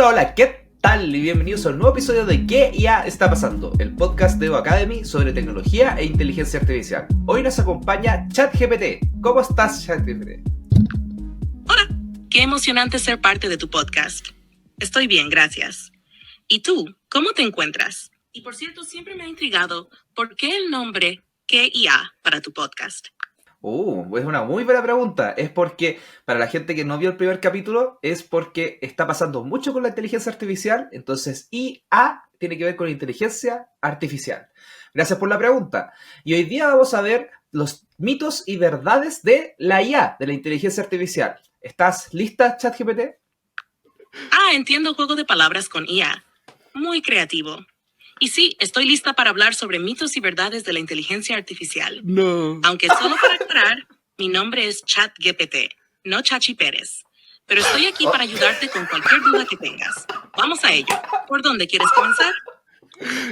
Hola, hola, ¿qué tal? Y bienvenidos a un nuevo episodio de ¿Qué ya está pasando? El podcast de Evo Academy sobre tecnología e inteligencia artificial. Hoy nos acompaña ChatGPT. ¿Cómo estás, ChatGPT? Hola, qué emocionante ser parte de tu podcast. Estoy bien, gracias. ¿Y tú, cómo te encuentras? Y por cierto, siempre me ha intrigado por qué el nombre ¿Qué IA para tu podcast? Es una muy buena pregunta. Es porque, para la gente que no vio el primer capítulo, es porque está pasando mucho con la inteligencia artificial. Entonces, IA tiene que ver con inteligencia artificial. Gracias por la pregunta. Y hoy día vamos a ver los mitos y verdades de la IA, de la inteligencia artificial. ¿Estás lista, ChatGPT? Entiendo juego de palabras con IA. Muy creativo. Y sí, estoy lista para hablar sobre mitos y verdades de la inteligencia artificial. No. Aunque solo para aclarar, mi nombre es ChatGPT, no Chachi Pérez. Pero estoy aquí para ayudarte con cualquier duda que tengas. Vamos a ello. ¿Por dónde quieres comenzar?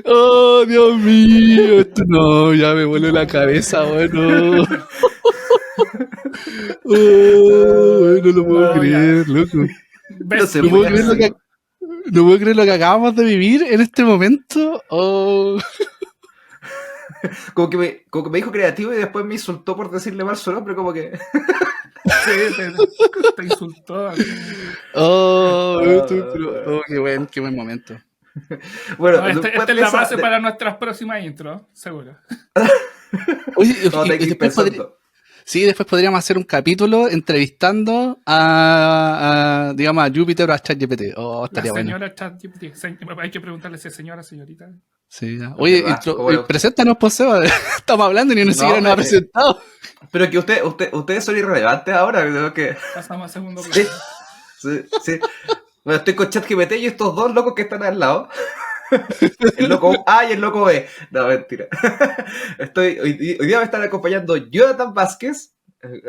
Oh, Dios mío. Esto no, ya me vuelve la cabeza, bueno. No lo puedo creer, loco. No sé, No puedo creer lo que acabamos de vivir en este momento. como que me dijo creativo y después me insultó por decirle mal su nombre, como que... Sí, te insultó. Qué buen momento. Bueno, No, esta es la base para nuestras próximas intros, seguro. Oye, no, te después pensando. después podríamos hacer un capítulo entrevistando a digamos, a Júpiter o a ChatGPT. La Estaría bueno. señora ChatGPT. Hay que preguntarle si es señora, señorita. Sí, ya. Oye, ¿Cómo preséntanos, pues, Seba. Estamos hablando y ni siquiera nos ha presentado. Pero que ustedes son irrelevantes ahora, creo que... Pasamos a segundo plano. Sí. Bueno, estoy con ChatGPT y estos dos locos que están al lado. El loco A y el loco B. No, mentira. Hoy día me están acompañando Jonathan Vázquez.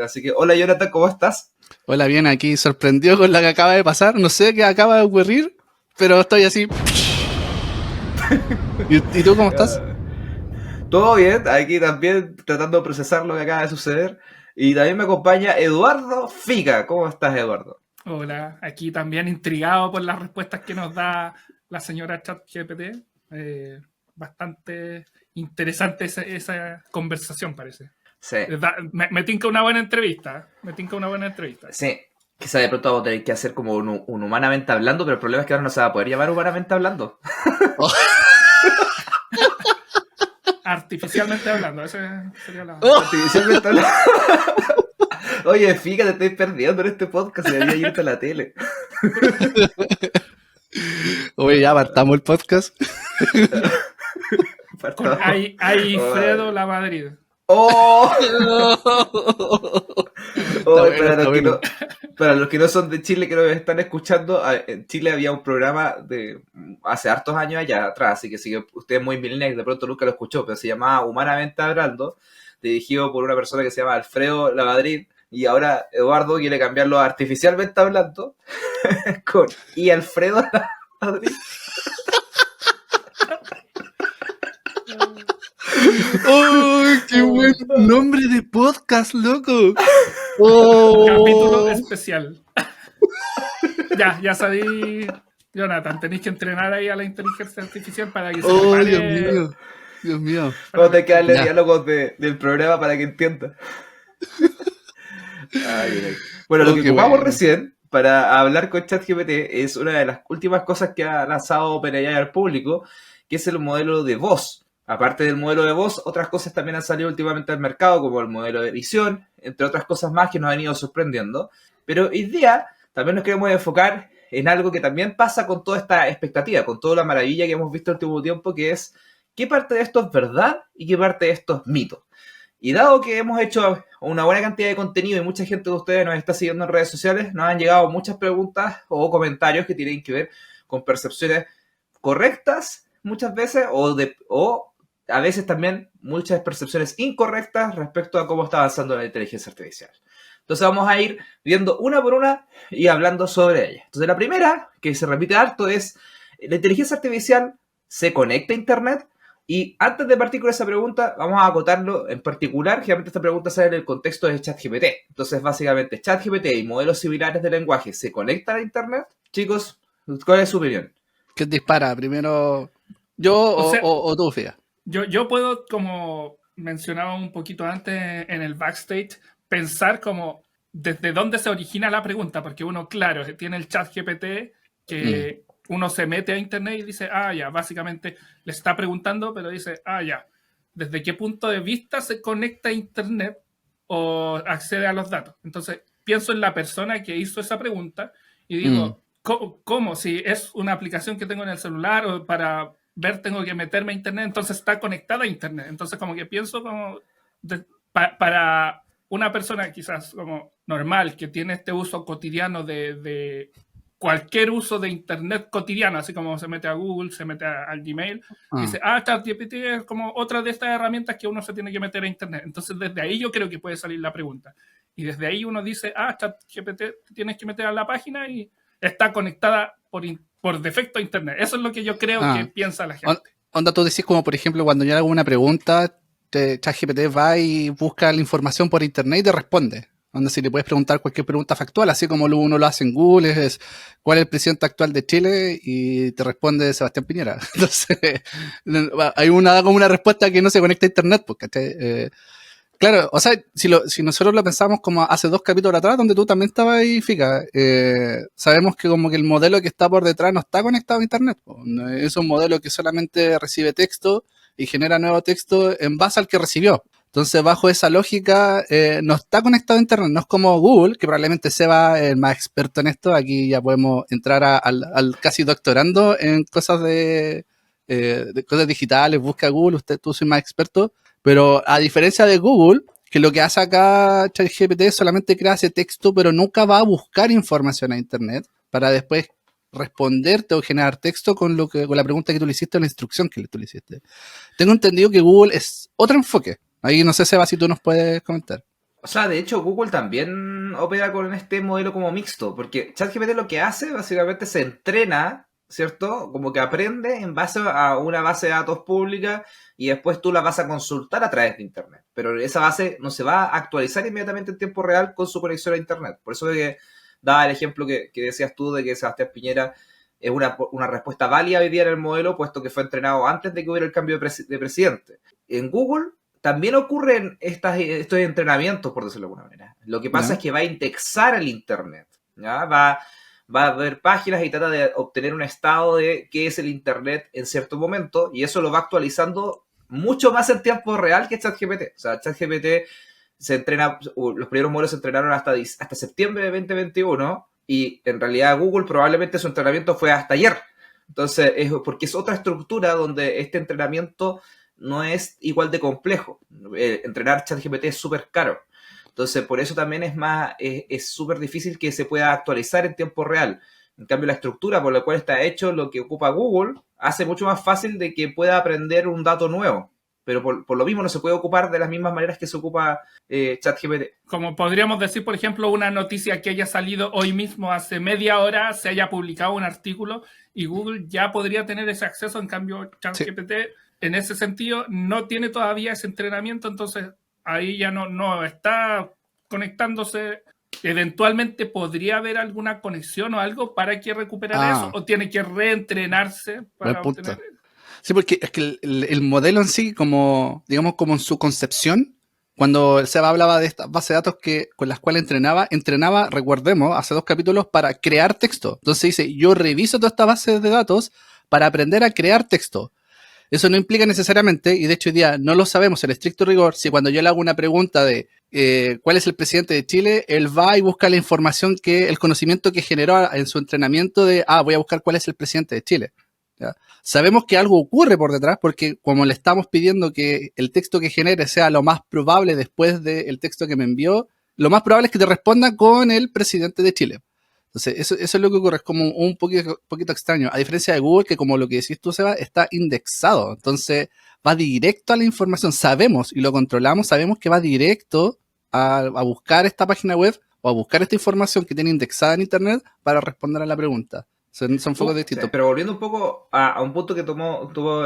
Así que, hola Jonathan, ¿cómo estás? Hola, bien, aquí sorprendido con la que acaba de pasar. No sé qué acaba de ocurrir, pero estoy así. ¿Y tú cómo estás? Todo bien, aquí también tratando de procesar lo que acaba de suceder. Y también me acompaña Eduardo Figa. ¿Cómo estás, Eduardo? Hola, aquí también intrigado por las respuestas que nos da la señora ChatGPT. Bastante interesante esa conversación, parece. Sí. Me tinca una buena entrevista. Sí. Quizá de pronto vamos a tener que hacer como un humanamente hablando, pero el problema es que ahora no se va a poder llamar humanamente hablando. Artificialmente hablando, ese sería la... Artificialmente hablando. Oye, fíjate, te estoy perdiendo en este podcast. Debería irte a la tele. Oye, ya apartamos el podcast. Con Fredo La Madrid. Para los que no son de Chile, que nos están escuchando, en Chile había un programa de hace hartos años allá atrás, así que si usted es muy millennial, de pronto nunca lo escuchó, pero se llamaba Humanamente Hablando, dirigido por una persona que se llama Alfredo La Madrid, y ahora Eduardo quiere cambiarlo a Artificialmente Hablando con y Alfredo La Madrid. ¡Oh, qué buen nombre de podcast, loco! Capítulo especial. Ya sabí, Jonathan, tenéis que entrenar ahí a la inteligencia artificial para que se prepare. Dios mío. Vamos a tener que darle diálogos del programa para que entienda. Bueno, lo que ocupamos recién para hablar con ChatGPT es una de las últimas cosas que ha lanzado OpenAI al público, que es el modelo de voz. Aparte del modelo de voz, otras cosas también han salido últimamente al mercado, como el modelo de edición, entre otras cosas más que nos han ido sorprendiendo. Pero hoy día también nos queremos enfocar en algo que también pasa con toda esta expectativa, con toda la maravilla que hemos visto el último tiempo, que es qué parte de esto es verdad y qué parte de esto es mito. Y dado que hemos hecho una buena cantidad de contenido y mucha gente de ustedes nos está siguiendo en redes sociales, nos han llegado muchas preguntas o comentarios que tienen que ver con percepciones correctas muchas veces o a veces también muchas percepciones incorrectas respecto a cómo está avanzando la inteligencia artificial. Entonces vamos a ir viendo una por una y hablando sobre ella. Entonces la primera, que se repite harto, es ¿la inteligencia artificial se conecta a Internet? Y antes de partir con esa pregunta, vamos a acotarlo en particular. Generalmente esta pregunta sale en el contexto de ChatGPT. Entonces básicamente ChatGPT y modelos similares de lenguaje ¿se conectan a Internet? Chicos, ¿Cuál es su opinión? ¿Quién dispara? Primero yo o tú, Fía. Yo puedo, como mencionaba un poquito antes en el backstage, pensar como desde dónde se origina la pregunta, porque uno, claro, tiene el chat GPT que uno se mete a internet y dice, ya, básicamente le está preguntando, pero dice, ya, ¿desde qué punto de vista se conecta a internet o accede a los datos? Entonces, pienso en la persona que hizo esa pregunta y digo, ¿cómo? Si es una aplicación que tengo en el celular o para ver tengo que meterme a internet, entonces está conectada a internet. Entonces como que pienso como para una persona quizás como normal que tiene este uso cotidiano de cualquier uso de internet cotidiano, así como se mete a Google, se mete al Gmail, dice, ChatGPT es como otra de estas herramientas que uno se tiene que meter a internet. Entonces desde ahí yo creo que puede salir la pregunta. Y desde ahí uno dice, ChatGPT tienes que meter a la página y está conectada por defecto a internet. Eso es lo que yo creo que piensa la gente. Onda, tú decís como, por ejemplo, cuando yo hago una pregunta, ChatGPT va y busca la información por internet y te responde. Onda, si le puedes preguntar cualquier pregunta factual, así como uno lo hace en Google, es ¿cuál es el presidente actual de Chile? Y te responde Sebastián Piñera. Entonces, hay como una respuesta que no se conecta a internet, porque claro, o sea, si nosotros lo pensamos como hace 2 capítulos atrás, donde tú también estabas ahí, Fica, sabemos que como que el modelo que está por detrás no está conectado a internet. Es un modelo que solamente recibe texto y genera nuevo texto en base al que recibió. Entonces, bajo esa lógica, no está conectado a internet. No es como Google, que probablemente Seba es el más experto en esto. Aquí ya podemos entrar al casi doctorando en cosas de cosas digitales. Busca Google, tú soy más experto. Pero a diferencia de Google, que lo que hace acá ChatGPT solamente crea ese texto, pero nunca va a buscar información a internet para después responderte o generar texto con la pregunta que tú le hiciste o la instrucción que tú le hiciste. Tengo entendido que Google es otro enfoque. Ahí no sé, Seba, si tú nos puedes comentar. O sea, de hecho, Google también opera con este modelo como mixto, porque ChatGPT lo que hace, básicamente se entrena, ¿cierto? Como que aprende en base a una base de datos pública y después tú la vas a consultar a través de Internet. Pero esa base no se va a actualizar inmediatamente en tiempo real con su conexión a Internet. Por eso es que daba el ejemplo que decías tú de que Sebastián Piñera es una respuesta válida hoy día en el modelo, puesto que fue entrenado antes de que hubiera el cambio de presidente. En Google también ocurren estos entrenamientos, por decirlo de alguna manera. Lo que pasa es que va a indexar el Internet, ¿ya? Va a ver páginas y trata de obtener un estado de qué es el Internet en cierto momento, y eso lo va actualizando mucho más en tiempo real que ChatGPT. O sea, ChatGPT se entrena, los primeros modelos se entrenaron hasta septiembre de 2021, y en realidad Google probablemente su entrenamiento fue hasta ayer. Entonces, porque es otra estructura donde este entrenamiento no es igual de complejo. Entrenar ChatGPT es súper caro. Entonces, por eso también es súper difícil que se pueda actualizar en tiempo real. En cambio, la estructura por la cual está hecho lo que ocupa Google hace mucho más fácil de que pueda aprender un dato nuevo. Pero por lo mismo no se puede ocupar de las mismas maneras que se ocupa ChatGPT. Como podríamos decir, por ejemplo, una noticia que haya salido hoy mismo, hace media hora, se haya publicado un artículo y Google ya podría tener ese acceso. En cambio, ChatGPT, en ese sentido, no tiene todavía ese entrenamiento, entonces ahí ya no está conectándose. Eventualmente podría haber alguna conexión o algo para que recuperar eso, o tiene que reentrenarse para obtener. Sí, porque es que el modelo en sí, como digamos como en su concepción, cuando el Seba hablaba de estas bases de datos con las cuales entrenaba, recordemos, hace 2 capítulos, para crear texto. Entonces dice, yo reviso todas estas bases de datos para aprender a crear texto. Eso no implica necesariamente, y de hecho hoy día no lo sabemos en estricto rigor, si cuando yo le hago una pregunta de ¿cuál es el presidente de Chile? Él va y busca la información el conocimiento que generó en su entrenamiento de, voy a buscar cuál es el presidente de Chile. ¿Ya? Sabemos que algo ocurre por detrás porque como le estamos pidiendo que el texto que genere sea lo más probable después del texto que me envió, lo más probable es que te responda con el presidente de Chile. Entonces, eso es lo que ocurre, es como un poquito extraño. A diferencia de Google, que como lo que decís tú, Seba, está indexado. Entonces, va directo a la información. Sabemos y lo controlamos, sabemos que va directo a buscar esta página web o a buscar esta información que tiene indexada en Internet para responder a la pregunta. Son focos distintos. Pero volviendo un poco a un punto que tuvo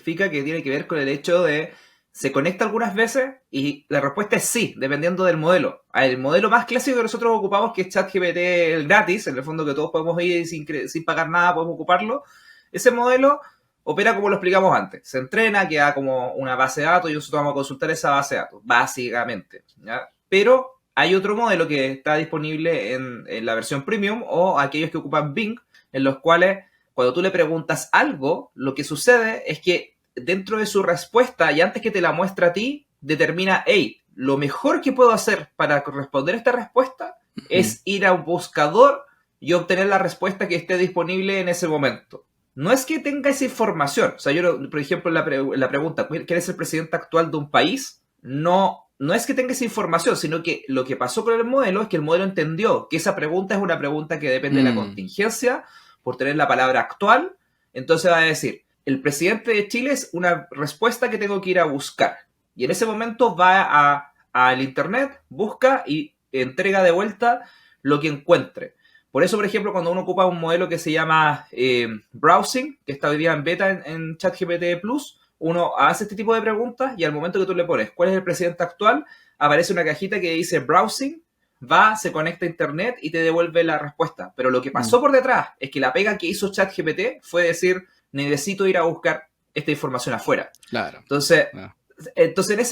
Fica, que tiene que ver con el hecho de ¿Se conecta algunas veces? Y la respuesta es sí, dependiendo del modelo. El modelo más clásico que nosotros ocupamos, que es ChatGPT el gratis, en el fondo que todos podemos ir sin pagar nada, podemos ocuparlo. Ese modelo opera como lo explicamos antes. Se entrena, queda como una base de datos y nosotros vamos a consultar esa base de datos, básicamente, ¿ya? Pero hay otro modelo que está disponible en la versión premium o aquellos que ocupan Bing, en los cuales cuando tú le preguntas algo, lo que sucede es que dentro de su respuesta, y antes que te la muestre a ti, determina, hey, lo mejor que puedo hacer para responder esta respuesta es ir a un buscador y obtener la respuesta que esté disponible en ese momento. No es que tenga esa información. O sea, yo, por ejemplo, la pregunta, ¿quién es el presidente actual de un país? No es que tenga esa información, sino que lo que pasó con el modelo es que el modelo entendió que esa pregunta es una pregunta que depende de la contingencia, por tener la palabra actual. Entonces va a decir, el presidente de Chile es una respuesta que tengo que ir a buscar. Y en ese momento va al internet, busca y entrega de vuelta lo que encuentre. Por eso, por ejemplo, cuando uno ocupa un modelo que se llama Browsing, que está hoy día en beta en ChatGPT Plus, uno hace este tipo de preguntas y al momento que tú le pones ¿cuál es el presidente actual? Aparece una cajita que dice Browsing, se conecta a internet y te devuelve la respuesta. Pero lo que pasó por detrás es que la pega que hizo ChatGPT fue decir, necesito ir a buscar esta información afuera. Claro. Entonces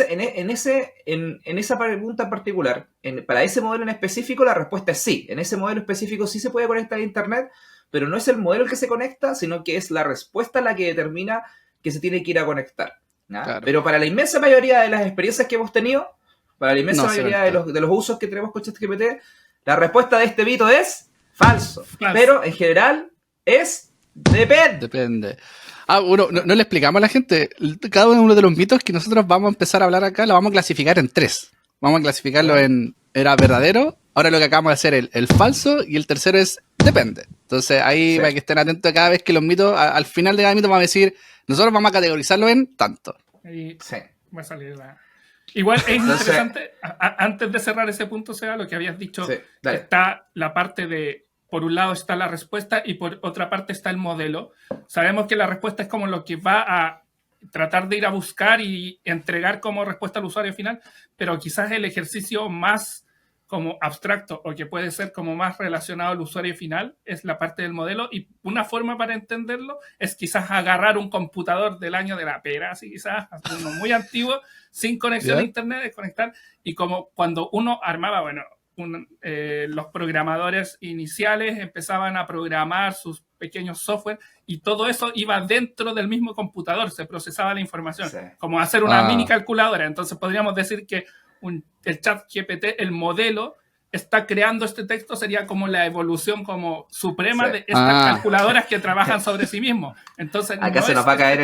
en esa pregunta en particular, para ese modelo en específico, la respuesta es sí. En ese modelo específico sí se puede conectar a internet, pero no es el modelo el que se conecta, sino que es la respuesta la que determina que se tiene que ir a conectar. Claro. Pero para la inmensa mayoría de las experiencias que hemos tenido, para la inmensa mayoría de los usos que tenemos con ChatGPT, la respuesta de este mito es falso. Pero en general es depende. Bueno, no le explicamos a la gente. Cada uno de los mitos que nosotros vamos a empezar a hablar acá, lo vamos a clasificar en 3. Vamos a clasificarlo en era verdadero, ahora lo que acabamos de hacer el falso, y el tercero es depende. Entonces ahí para que estén atentos cada vez que los mitos, al final de cada mito vamos a decir, nosotros vamos a categorizarlo en tanto. Va a salir Igual es interesante, antes de cerrar ese punto, Seba, lo que habías dicho, está la parte de, por un lado está la respuesta y por otra parte está el modelo. Sabemos que la respuesta es como lo que va a tratar de ir a buscar y entregar como respuesta al usuario final, pero quizás el ejercicio más como abstracto o que puede ser como más relacionado al usuario final es la parte del modelo, y una forma para entenderlo es quizás agarrar un computador del año de la pera, así quizás uno muy antiguo, sin conexión a internet, desconectar, y como cuando uno armaba, los programadores iniciales empezaban a programar sus pequeños software y todo eso iba dentro del mismo computador, se procesaba la información, como hacer una mini calculadora. Entonces podríamos decir que el ChatGPT, el modelo, está creando este texto, sería como la evolución como suprema de estas calculadoras que trabajan sobre sí mismos. Entonces acá se nos va a caer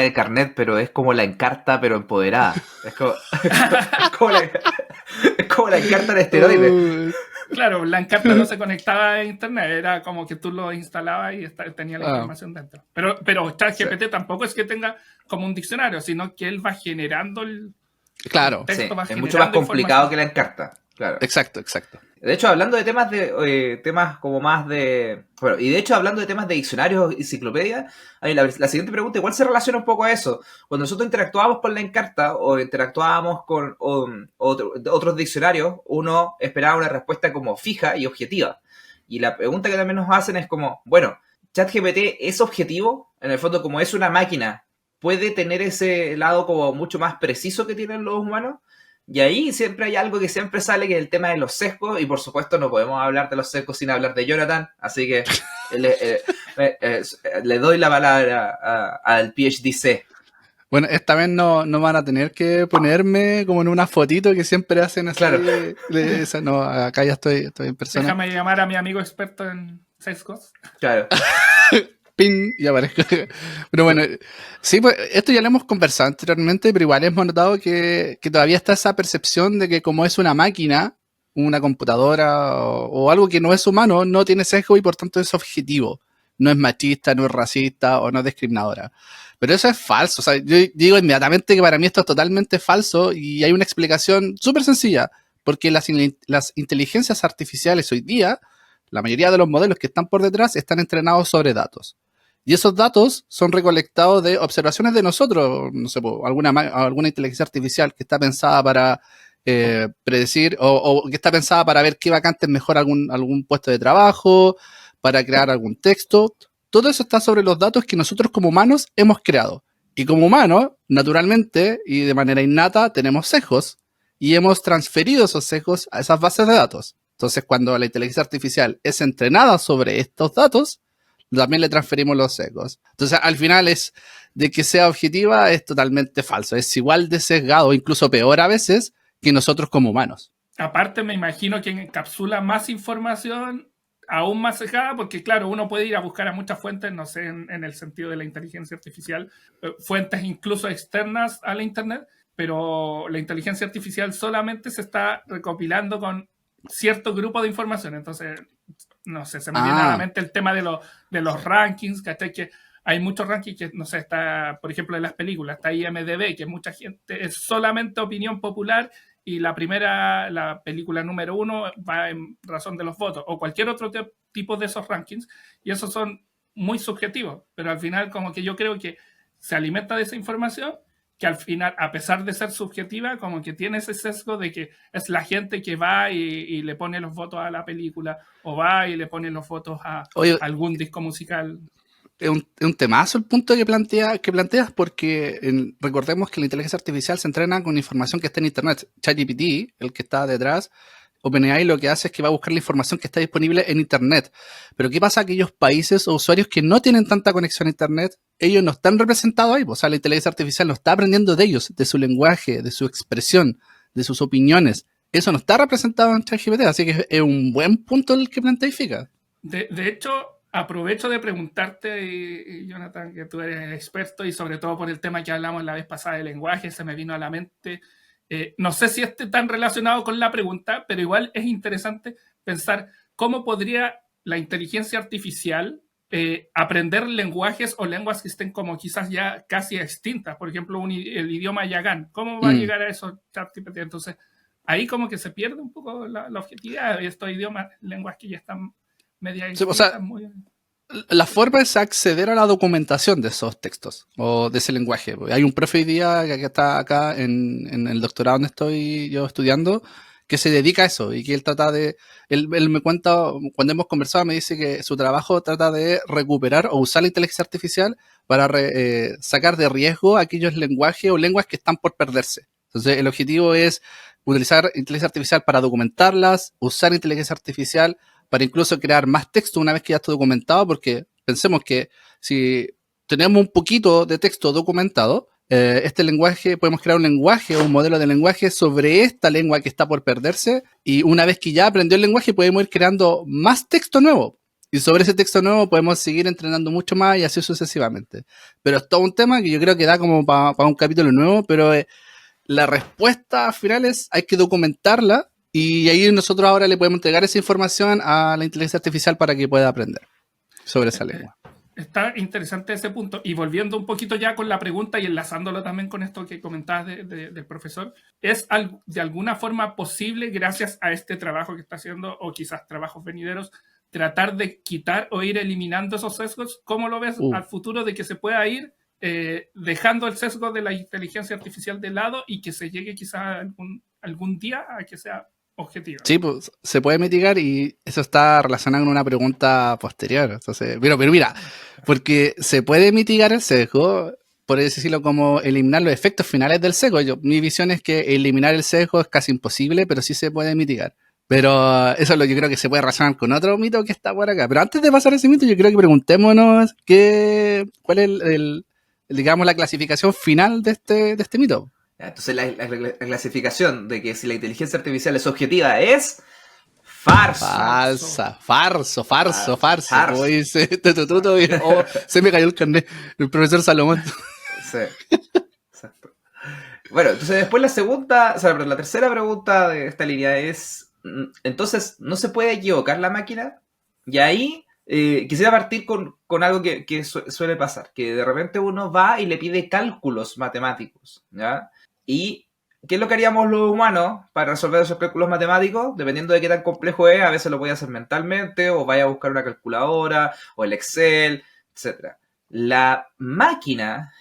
el carnet, pero es como la Encarta, pero empoderada. Es como la Encarta en esteroides. Claro, la Encarta no se conectaba a internet, era como que tú lo instalabas y tenía la información dentro. Pero ChatGPT tampoco es que tenga como un diccionario, sino que él va generando el texto. Es mucho más complicado que la Encarta. Claro. Exacto. De hecho, hablando de temas como más de... Bueno, y de hecho, hablando de temas de diccionarios y enciclopedias, la siguiente pregunta igual se relaciona un poco a eso. Cuando nosotros interactuábamos con la Encarta o interactuábamos con otros diccionarios, uno esperaba una respuesta como fija y objetiva. Y la pregunta que también nos hacen es como, bueno, ¿ChatGPT es objetivo? En el fondo, como es una máquina, ¿puede tener ese lado como mucho más preciso que tienen los humanos? Y ahí siempre hay algo que siempre sale, que es el tema de los sesgos, y por supuesto no podemos hablar de los sesgos sin hablar de Jonathan, así que le doy la palabra al PhD C. Bueno, esta vez no van a tener que ponerme como en una fotito que siempre hacen así. Claro. No, acá ya estoy en persona. Déjame llamar a mi amigo experto en sesgos. Claro. Pin, y aparezco. Pero bueno, sí, pues esto ya lo hemos conversado anteriormente, pero igual hemos notado que todavía está esa percepción de que como es una máquina, una computadora o algo que no es humano, no tiene sesgo y por tanto es objetivo. No es machista, no es racista o no es discriminadora. Pero eso es falso. O sea, yo digo inmediatamente que para mí esto es totalmente falso y hay una explicación súper sencilla. Porque las inteligencias artificiales hoy día, la mayoría de los modelos que están por detrás están entrenados sobre datos. Y esos datos son recolectados de observaciones de nosotros, no sé, alguna inteligencia artificial que está pensada para predecir o que está pensada para ver qué vacante es mejor algún puesto de trabajo, para crear algún texto. Todo eso está sobre los datos que nosotros como humanos hemos creado. Y como humanos, naturalmente y de manera innata, tenemos sesgos y hemos transferido esos sesgos a esas bases de datos. Entonces, cuando la inteligencia artificial es entrenada sobre estos datos, también le transferimos los sesgos. Entonces, al final es de que sea objetiva es totalmente falso. Es igual de sesgado, incluso peor a veces, que nosotros como humanos. Aparte, me imagino que encapsula más información aún más sesgada, porque claro, uno puede ir a buscar a muchas fuentes, no sé, en el sentido de la inteligencia artificial, fuentes incluso externas a la Internet, pero la inteligencia artificial solamente se está recopilando con cierto grupo de información. Entonces, no sé, se me viene a la mente el tema de los rankings, ¿cachai? Que hay muchos rankings que, no sé, está, por ejemplo, en las películas, está IMDb, que mucha gente es solamente opinión popular y la película número 1 va en razón de los votos, o cualquier otro tipo de esos rankings, y esos son muy subjetivos, pero al final como que yo creo que se alimenta de esa información que al final, a pesar de ser subjetiva, como que tiene ese sesgo de que es la gente que va y le pone los votos a la película, o va y le pone los votos a algún disco musical. Es un temazo el punto que planteas, porque recordemos que la inteligencia artificial se entrena con información que está en Internet. ChatGPT, el que está detrás, OpenAI lo que hace es que va a buscar la información que está disponible en Internet. Pero ¿qué pasa a aquellos países o usuarios que no tienen tanta conexión a Internet? Ellos no están representados ahí. O sea, la inteligencia artificial no está aprendiendo de ellos, de su lenguaje, de su expresión, de sus opiniones. Eso no está representado en ChatGPT, así que es un buen punto el que planteas. De hecho, aprovecho de preguntarte, Jonathan, que tú eres experto y sobre todo por el tema que hablamos la vez pasada del lenguaje, se me vino a la mente. No sé si esté tan relacionado con la pregunta, pero igual es interesante pensar cómo podría la inteligencia artificial aprender lenguajes o lenguas que estén como quizás ya casi extintas. Por ejemplo, el idioma Yagán. ¿Cómo va a llegar a eso ChatGPT? Entonces, ahí como que se pierde un poco la objetividad de estos idiomas, lenguas que ya están media extintas. Sí, o sea, la forma es acceder a la documentación de esos textos o de ese lenguaje. Hay un profe hoy día que está acá en el doctorado donde estoy yo estudiando que se dedica a eso y que él trata de... Él me cuenta, cuando hemos conversado, me dice que su trabajo trata de recuperar o usar la inteligencia artificial para sacar de riesgo aquellos lenguajes o lenguas que están por perderse. Entonces, el objetivo es utilizar inteligencia artificial para documentarlas, usar inteligencia artificial para incluso crear más texto una vez que ya está documentado, porque pensemos que si tenemos un poquito de texto documentado, este lenguaje, podemos crear un lenguaje o un modelo de lenguaje sobre esta lengua que está por perderse, y una vez que ya aprendió el lenguaje podemos ir creando más texto nuevo, y sobre ese texto nuevo podemos seguir entrenando mucho más y así sucesivamente. Pero es todo un tema que yo creo que da como para un capítulo nuevo, pero la respuesta final es hay que documentarla. Y ahí nosotros ahora le podemos entregar esa información a la inteligencia artificial para que pueda aprender sobre esa lengua. Está interesante ese punto. Y volviendo un poquito ya con la pregunta y enlazándolo también con esto que comentabas del profesor, ¿es de alguna forma posible, gracias a este trabajo que está haciendo, o quizás trabajos venideros, tratar de quitar o ir eliminando esos sesgos? ¿Cómo lo ves al futuro de que se pueda ir dejando el sesgo de la inteligencia artificial de lado y que se llegue quizás algún día a que sea objetiva? Sí, pues se puede mitigar y eso está relacionado con una pregunta posterior. Entonces, pero mira, porque se puede mitigar el sesgo, por decirlo, como eliminar los efectos finales del sesgo. Mi visión es que eliminar el sesgo es casi imposible, pero sí se puede mitigar. Pero eso es lo que yo creo que se puede relacionar con otro mito que está por acá. Pero antes de pasar a ese mito, yo creo que preguntémonos cuál es digamos, la clasificación final de este mito. Entonces la clasificación de que si la inteligencia artificial es objetiva es farso. Farso. Como dice Tutututo, se me cayó el carnet, el profesor Salomón. Sí, exacto. Bueno, entonces después la tercera pregunta de esta línea es, entonces, ¿no se puede equivocar la máquina? Y ahí quisiera partir con algo que suele pasar, que de repente uno va y le pide cálculos matemáticos, ¿ya? Y ¿qué es lo que haríamos los humanos para resolver esos cálculos matemáticos? Dependiendo de qué tan complejo es, a veces lo voy a hacer mentalmente, o vaya a buscar una calculadora, o el Excel, etc. la máquina,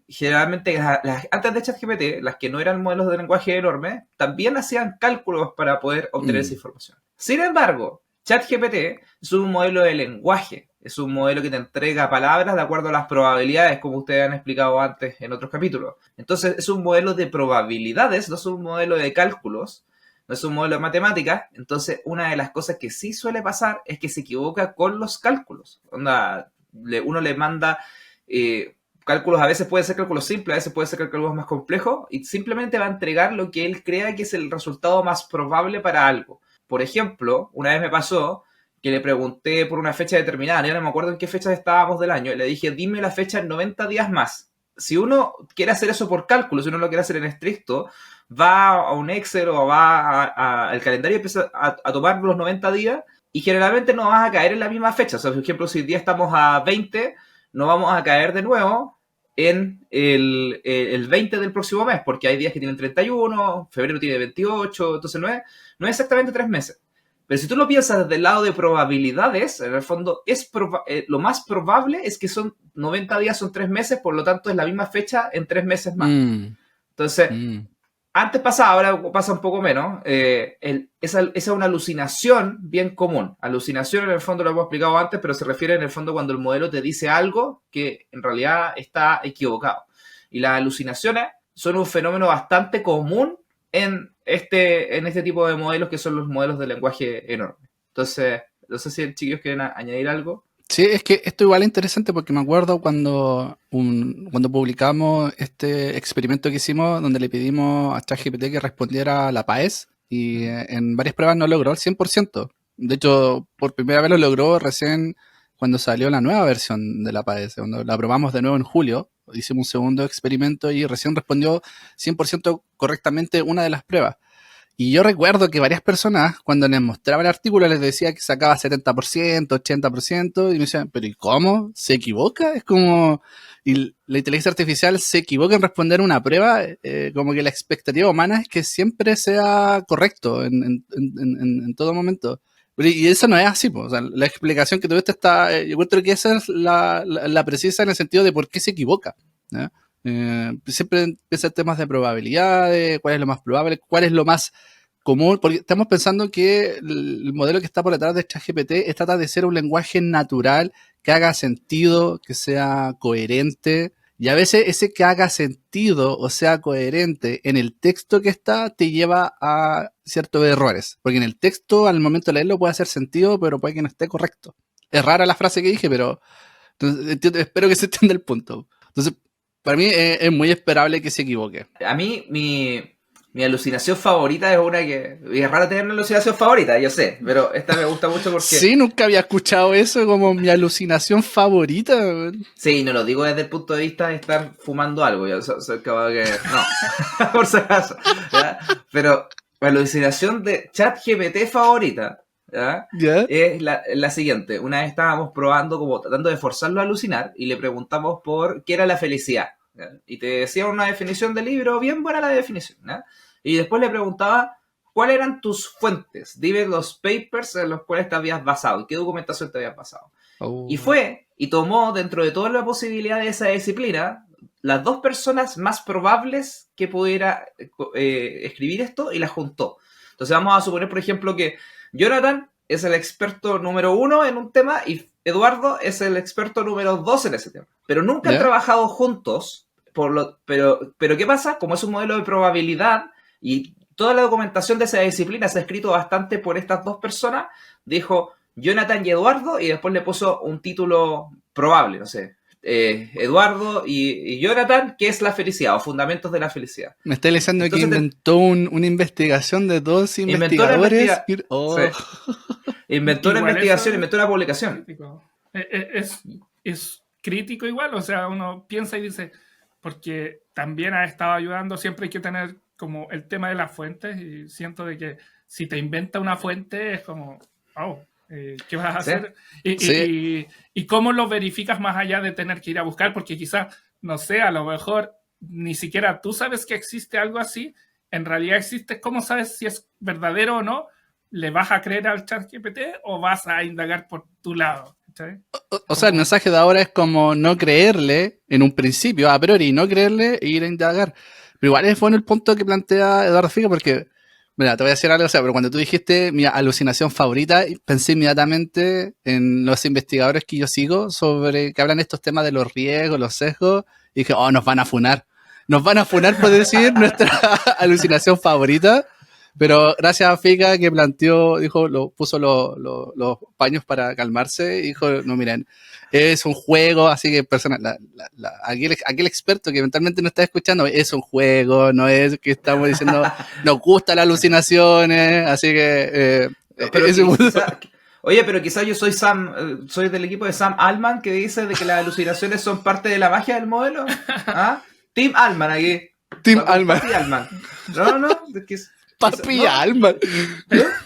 generalmente antes de ChatGPT, las que no eran modelos de lenguaje enorme, también hacían cálculos para poder obtener esa información. Sin embargo, ChatGPT es un modelo de lenguaje, es un modelo que te entrega palabras de acuerdo a las probabilidades, como ustedes han explicado antes en otros capítulos. Entonces, es un modelo de probabilidades, no es un modelo de cálculos, no es un modelo de matemáticas. Entonces, una de las cosas que sí suele pasar es que se equivoca con los cálculos. Uno le manda cálculos, a veces puede ser cálculos simples, a veces puede ser cálculos más complejos, y simplemente va a entregar lo que él crea que es el resultado más probable para algo. Por ejemplo, una vez me pasó que le pregunté por una fecha determinada, ya no me acuerdo en qué fecha estábamos del año, y le dije, dime la fecha en 90 días más. Si uno quiere hacer eso por cálculo, si uno lo quiere hacer en estricto, va a un Excel o va al calendario y empieza a tomar los 90 días, y generalmente no vas a caer en la misma fecha. O sea, por ejemplo, si hoy día estamos a 20, no vamos a caer de nuevo en el 20 del próximo mes, porque hay días que tienen 31, febrero tiene 28, entonces no es exactamente 3 meses. Pero si tú lo piensas desde el lado de probabilidades, en el fondo lo más probable es que son 90 días, son 3 meses, por lo tanto es la misma fecha en 3 meses más. Entonces, antes pasaba, ahora pasa un poco menos. Esa es una alucinación bien común. Alucinación en el fondo lo hemos explicado antes, pero se refiere en el fondo cuando el modelo te dice algo que en realidad está equivocado. Y las alucinaciones son un fenómeno bastante común en este tipo de modelos, que son los modelos de lenguaje enorme. Entonces, no sé si chicos quieren añadir algo. Sí, es que esto igual es interesante porque me acuerdo cuando publicamos este experimento que hicimos donde le pedimos a ChatGPT que respondiera a la PAES y en varias pruebas no logró el 100%. De hecho, por primera vez lo logró recién cuando salió la nueva versión de la PAES, cuando la probamos de nuevo en julio. Hicimos un segundo experimento y recién respondió 100% correctamente una de las pruebas. Y yo recuerdo que varias personas, cuando les mostraba el artículo, les decía que sacaba 70%, 80%, y me decían, ¿pero y cómo? ¿Se equivoca? Es como... Y la inteligencia artificial se equivoca en responder una prueba, como que la expectativa humana es que siempre sea correcto en todo momento. Y eso no es así, pues. O sea, la explicación que tuviste está... yo encuentro que esa es la precisa en el sentido de por qué se equivoca, ¿no? Siempre empieza temas de probabilidades, cuál es lo más probable, cuál es lo más común, porque estamos pensando que el modelo que está por detrás de ChatGPT trata de ser un lenguaje natural, que haga sentido, que sea coherente, y a veces ese que haga sentido o sea coherente en el texto que está te lleva a ciertos errores, porque en el texto al momento de leerlo puede hacer sentido, pero puede que no esté correcto. Es rara la frase que dije, pero espero que se entienda el punto. Entonces, para mí es muy esperable que se equivoque. A mí, mi alucinación favorita es una que... Y es raro tener una alucinación favorita, yo sé, pero esta me gusta mucho porque... Sí, nunca había escuchado eso como mi alucinación favorita. Sí, no lo digo desde el punto de vista de estar fumando algo, yo acabo que... No, por si acaso, ¿ya? Pero mi alucinación de ChatGPT favorita, ¿ya? ¿Ya? Es la siguiente. Una vez estábamos probando, como tratando de forzarlo a alucinar, y le preguntamos por qué era la felicidad, ¿ya? Y te decía una definición del libro, bien buena la definición, ¿ya? Y después le preguntaba cuáles eran tus fuentes, dime los papers en los cuales te habías basado y qué documentación te habías basado. Y fue, y tomó dentro de toda la posibilidad de esa disciplina, las 2 personas más probables que pudiera escribir esto, y las juntó. Entonces vamos a suponer, por ejemplo, que Jonathan es el experto número 1 en un tema y Eduardo es el experto número 2 en ese tema. Pero nunca han trabajado juntos, pero ¿qué pasa? Como es un modelo de probabilidad y toda la documentación de esa disciplina se ha escrito bastante por estas 2 personas, dijo Jonathan y Eduardo, y después le puso un título probable, no sé, Eduardo y Jonathan, ¿qué es la felicidad? O fundamentos de la felicidad. Me está diciendo que inventó una investigación de 2 investigadores. Inventó una investigación, inventó una publicación. Es crítico igual, o sea, uno piensa y dice, porque también ha estado ayudando, siempre hay que tener como el tema de las fuentes, y siento de que si te inventa una fuente es como, wow, ¿qué vas a hacer? Y cómo lo verificas más allá de tener que ir a buscar, porque quizás, no sé, a lo mejor ni siquiera tú sabes que existe algo así, en realidad existe, ¿cómo sabes si es verdadero o no? ¿Le vas a creer al ChatGPT o vas a indagar por tu lado? ¿cachai? O sea, el mensaje de ahora es como no creerle en un principio, a priori, no creerle e ir a indagar. Pero igual es bueno el punto que plantea Eduardo Fico, porque, mira, te voy a decir algo, o sea, pero cuando tú dijiste mi alucinación favorita, pensé inmediatamente en los investigadores que yo sigo sobre que hablan estos temas de los riesgos, los sesgos, y dije, oh, nos van a funar. Nos van a funar por decir nuestra alucinación favorita. Pero gracias a Fica que planteó, dijo, puso los paños para calmarse, y dijo, no, miren, es un juego, así que aquí el experto que eventualmente nos está escuchando, es un juego, no es que estamos diciendo, nos gustan las alucinaciones, así que... pero quizás yo soy del equipo de Sam Altman, que dice de que las alucinaciones son parte de la magia del modelo. ¿Ah? Team Altman aquí. Team Altman. No, es que Papi Altman.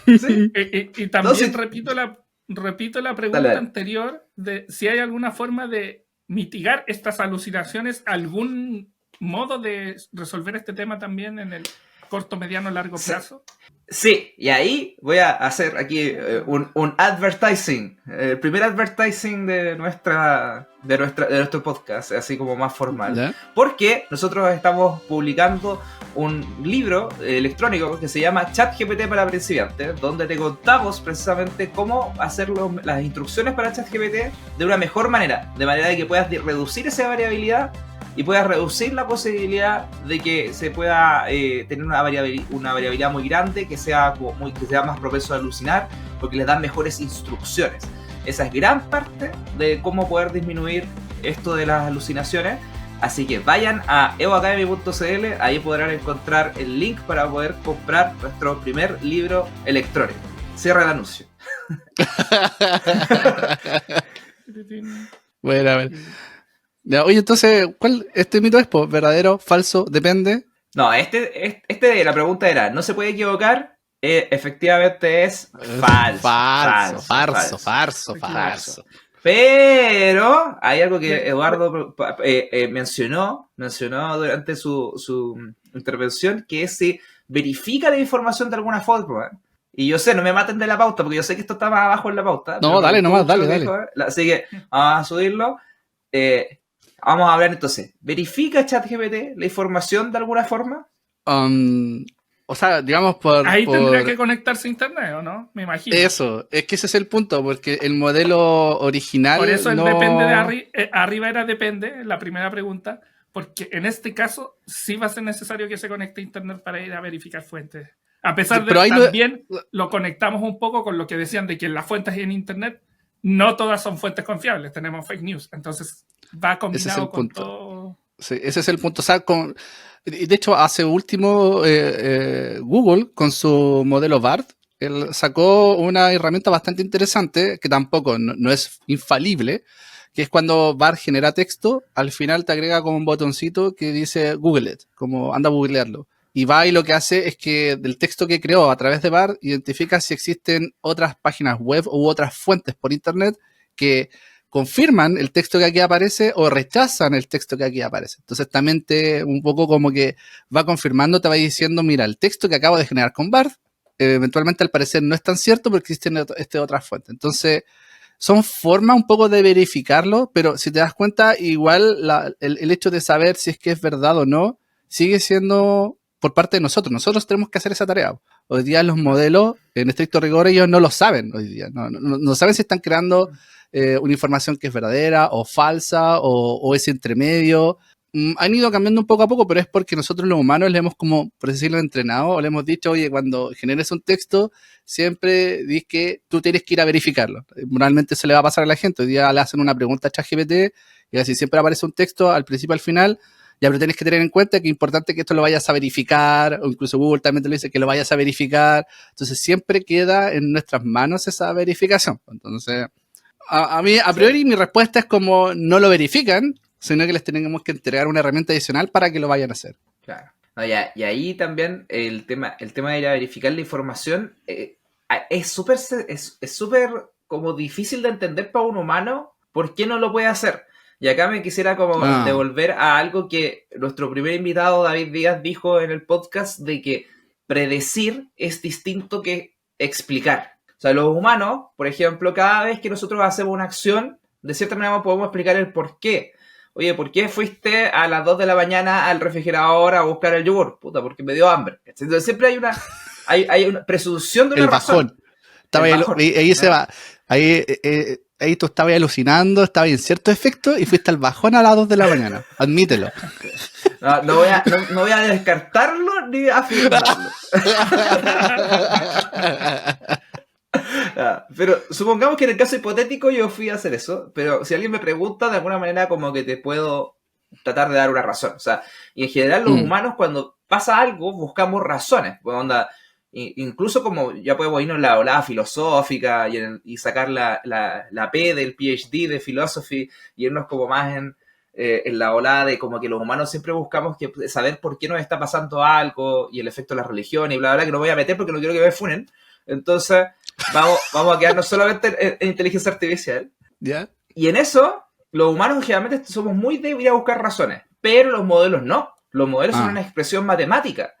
¿Sí? Y también repito la pregunta Dale. anterior de si hay alguna forma de mitigar estas alucinaciones, algún modo de resolver este tema también en el corto, mediano, largo plazo. Sí, y ahí voy a hacer aquí un advertising, el primer advertising de nuestro podcast, así como más formal. ¿Ya? Porque nosotros estamos publicando un libro electrónico que se llama ChatGPT para principiantes, donde te contamos precisamente cómo hacer las instrucciones para ChatGPT de una mejor manera, de manera que puedas reducir esa variabilidad y puedas reducir la posibilidad de que se pueda tener una variabilidad muy grande, que sea más propenso a alucinar, porque les dan mejores instrucciones. Esa es gran parte de cómo poder disminuir esto de las alucinaciones. Así que vayan a evoacademy.cl, ahí podrán encontrar el link para poder comprar nuestro primer libro electrónico. Cierra el anuncio. Bueno, a ver. Ya, oye, entonces, ¿cuál este mito es? ¿Verdadero, falso, depende? No, la pregunta era, ¿no se puede equivocar? Efectivamente es falso. Pero hay algo que Eduardo mencionó durante su intervención, que es si verifica la información de alguna forma. Y yo sé, no me maten de la pauta, porque yo sé que esto está más abajo en la pauta. No, dale nomás, dale. Así que vamos a subirlo. Vamos a hablar entonces. ¿Verifica ChatGPT la información de alguna forma? O sea, digamos Ahí tendría que conectarse a internet, ¿o no? Me imagino. Eso, es que ese es el punto, porque el modelo original... Por eso el no... depende de arriba era depende, la primera pregunta, porque en este caso sí va a ser necesario que se conecte a internet para ir a verificar fuentes. A pesar de que también lo conectamos un poco con lo que decían de que las fuentes en internet no todas son fuentes confiables, tenemos fake news, entonces va combinado con todo. Sí, ese es el punto. O sea, de hecho, hace último Google, con su modelo BART, él sacó una herramienta bastante interesante, que tampoco no es infalible, que es cuando BART genera texto, al final te agrega como un botoncito que dice Google it, como anda a googlearlo. Y va y lo que hace es que del texto que creó a través de BART identifica si existen otras páginas web u otras fuentes por internet que confirman el texto que aquí aparece o rechazan el texto que aquí aparece. Entonces también un poco como que va confirmando, te va diciendo, mira, el texto que acabo de generar con BART, eventualmente al parecer no es tan cierto porque existen otras fuentes. Entonces son formas un poco de verificarlo, pero si te das cuenta, igual el hecho de saber si es que es verdad o no, sigue siendo por parte de nosotros. Nosotros tenemos que hacer esa tarea. Hoy día los modelos, en estricto rigor, ellos no lo saben hoy día. No saben si están creando una información que es verdadera o falsa o ese entremedio. Han ido cambiando un poco a poco, pero es porque nosotros los humanos le hemos, como por decirlo, entrenado, o le hemos dicho, oye, cuando generes un texto, siempre dices que tú tienes que ir a verificarlo. Moralmente eso le va a pasar a la gente. Hoy día le hacen una pregunta a ChatGPT y así siempre aparece un texto al principio y al final. Ya, pero tienes que tener en cuenta que es importante que esto lo vayas a verificar, o incluso Google también te lo dice, que lo vayas a verificar. Entonces siempre queda en nuestras manos esa verificación. Entonces, a mí, a priori, mi respuesta es como no lo verifican, sino que les tenemos que entregar una herramienta adicional para que lo vayan a hacer. Claro. No, y ahí también el tema de ir a verificar la información es súper como difícil de entender para un humano por qué no lo puede hacer. Y acá me quisiera como devolver a algo que nuestro primer invitado, David Díaz, dijo en el podcast, de que predecir es distinto que explicar. O sea, los humanos, por ejemplo, cada vez que nosotros hacemos una acción, de cierta manera podemos explicar el por qué. Oye, ¿por qué fuiste a las 2 de la mañana al refrigerador a buscar el yogur? Puta, porque me dio hambre. Entonces siempre hay una presunción de una El bajón. razón. Estaba El ahí, bajón. ahí se va. Ahí tú estabas alucinando, estabas en cierto efecto y fuiste al bajón a las 2 de la mañana. Admítelo. No voy a descartarlo ni afirmarlo. Pero supongamos que en el caso hipotético yo fui a hacer eso, pero si alguien me pregunta, de alguna manera como que te puedo tratar de dar una razón. O sea, y en general los humanos cuando pasa algo buscamos razones. Pues onda, incluso como ya podemos irnos en la ola filosófica y sacar la P del PhD de philosophy y irnos como más en la ola de como que los humanos siempre buscamos saber por qué nos está pasando algo y el efecto de la religión y bla, bla, que no voy a meter porque no quiero que me funen. Entonces, vamos a quedarnos solamente en inteligencia artificial. ¿Ya? Y en eso, los humanos generalmente somos muy de ir a buscar razones, pero los modelos no. Los modelos son una expresión matemática.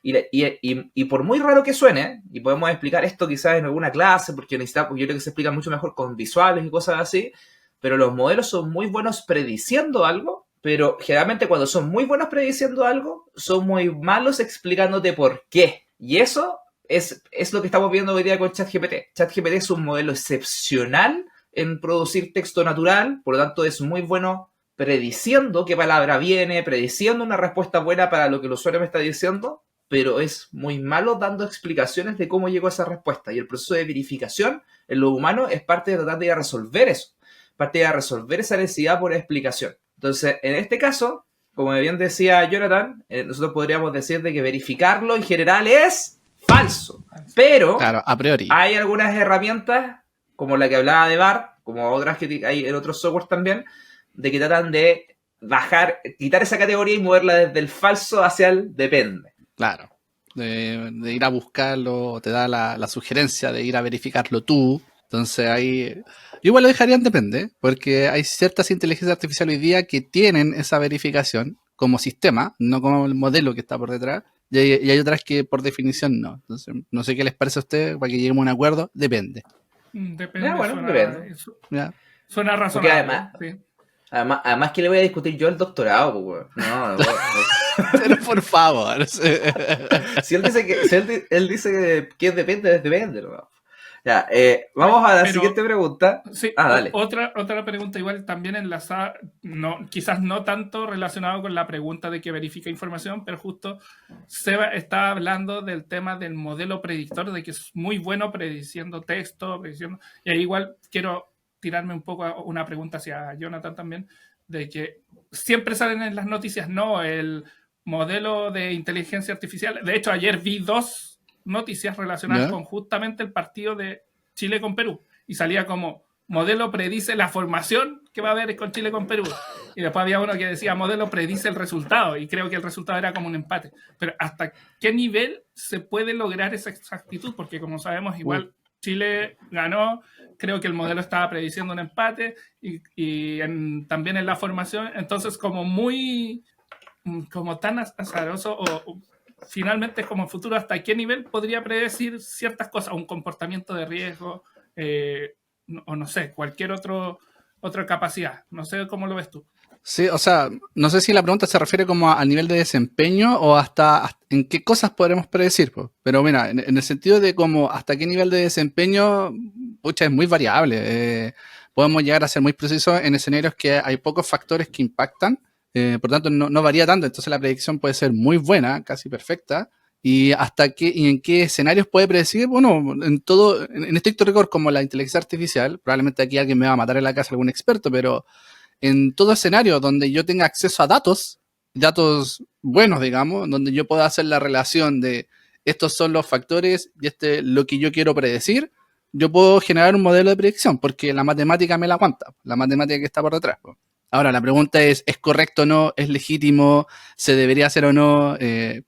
Y por muy raro que suene, y podemos explicar esto quizás en alguna clase, porque yo creo que se explica mucho mejor con visuales y cosas así, pero los modelos son muy buenos prediciendo algo, pero generalmente cuando son muy buenos prediciendo algo, son muy malos explicándote por qué. Y eso es lo que estamos viendo hoy día con ChatGPT. ChatGPT es un modelo excepcional en producir texto natural, por lo tanto es muy bueno prediciendo qué palabra viene, prediciendo una respuesta buena para lo que el usuario me está diciendo, pero es muy malo dando explicaciones de cómo llegó a esa respuesta. Y el proceso de verificación en los humanos es parte de tratar de ir a resolver eso, parte de ir a resolver esa necesidad por explicación. Entonces, en este caso, como bien decía Jonathan, nosotros podríamos decir de que verificarlo en general es falso. Pero claro, a priori hay algunas herramientas, como la que hablaba de BART, como otras que hay en otros software también, de que tratan de quitar esa categoría y moverla desde el falso hacia el depende. Claro. De ir a buscarlo, te da la sugerencia de ir a verificarlo tú. Entonces ahí... Yo igual lo dejaría en depende, porque hay ciertas inteligencias artificiales hoy día que tienen esa verificación como sistema, no como el modelo que está por detrás. Y hay otras que por definición no. Entonces, no sé qué les parece a ustedes, para que lleguemos a un acuerdo, depende. Depende. Depende. Suena razonable. Además, sí. Además que le voy a discutir yo el doctorado, pues, no. Pero por favor. Si él dice que depende, es depende, ¿no? Ya, vamos a la siguiente pregunta. Sí, dale. Otra pregunta igual también enlazada, quizás no tanto relacionado con la pregunta de que verifica información, pero justo Seba está hablando del tema del modelo predictor, de que es muy bueno prediciendo texto, y ahí igual quiero tirarme un poco a una pregunta hacia Jonathan también, de que siempre salen en las noticias, no, el modelo de inteligencia artificial. De hecho, ayer vi 2 noticias relacionadas con justamente el partido de Chile con Perú, y salía como modelo predice la formación que va a haber con Chile con Perú, y después había uno que decía modelo predice el resultado, y creo que el resultado era como un empate. Pero ¿hasta qué nivel se puede lograr esa exactitud? Porque como sabemos, igual Chile ganó, creo que el modelo estaba prediciendo un empate, y también en la formación, entonces como tan azaroso, o finalmente como futuro, ¿hasta qué nivel podría predecir ciertas cosas? Un comportamiento de riesgo, o no sé, cualquier otra capacidad. No sé cómo lo ves tú. Sí, o sea, no sé si la pregunta se refiere como al nivel de desempeño o hasta en qué cosas podremos predecir, pues. Pero mira, en el sentido de como hasta qué nivel de desempeño, pucha, es muy variable. Podemos llegar a ser muy precisos en escenarios que hay pocos factores que impactan. Por tanto, no varía tanto, entonces la predicción puede ser muy buena, casi perfecta. Y en qué escenarios puede predecir, bueno, en estricto rigor, como la inteligencia artificial, probablemente aquí alguien me va a matar en la casa, algún experto, pero en todo escenario donde yo tenga acceso a datos buenos, digamos, donde yo pueda hacer la relación de estos son los factores y lo que yo quiero predecir, yo puedo generar un modelo de predicción, porque la matemática me la aguanta, la matemática que está por detrás. Ahora, la pregunta ¿es correcto o no? ¿Es legítimo? ¿Se debería hacer o no?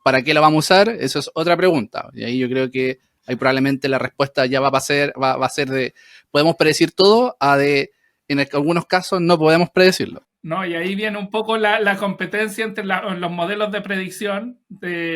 ¿Para qué lo vamos a usar? Eso es otra pregunta. Y ahí yo creo que ahí probablemente la respuesta ya va a ser de podemos predecir todo a de en algunos casos no podemos predecirlo. No, y ahí viene un poco la competencia entre los modelos de predicción,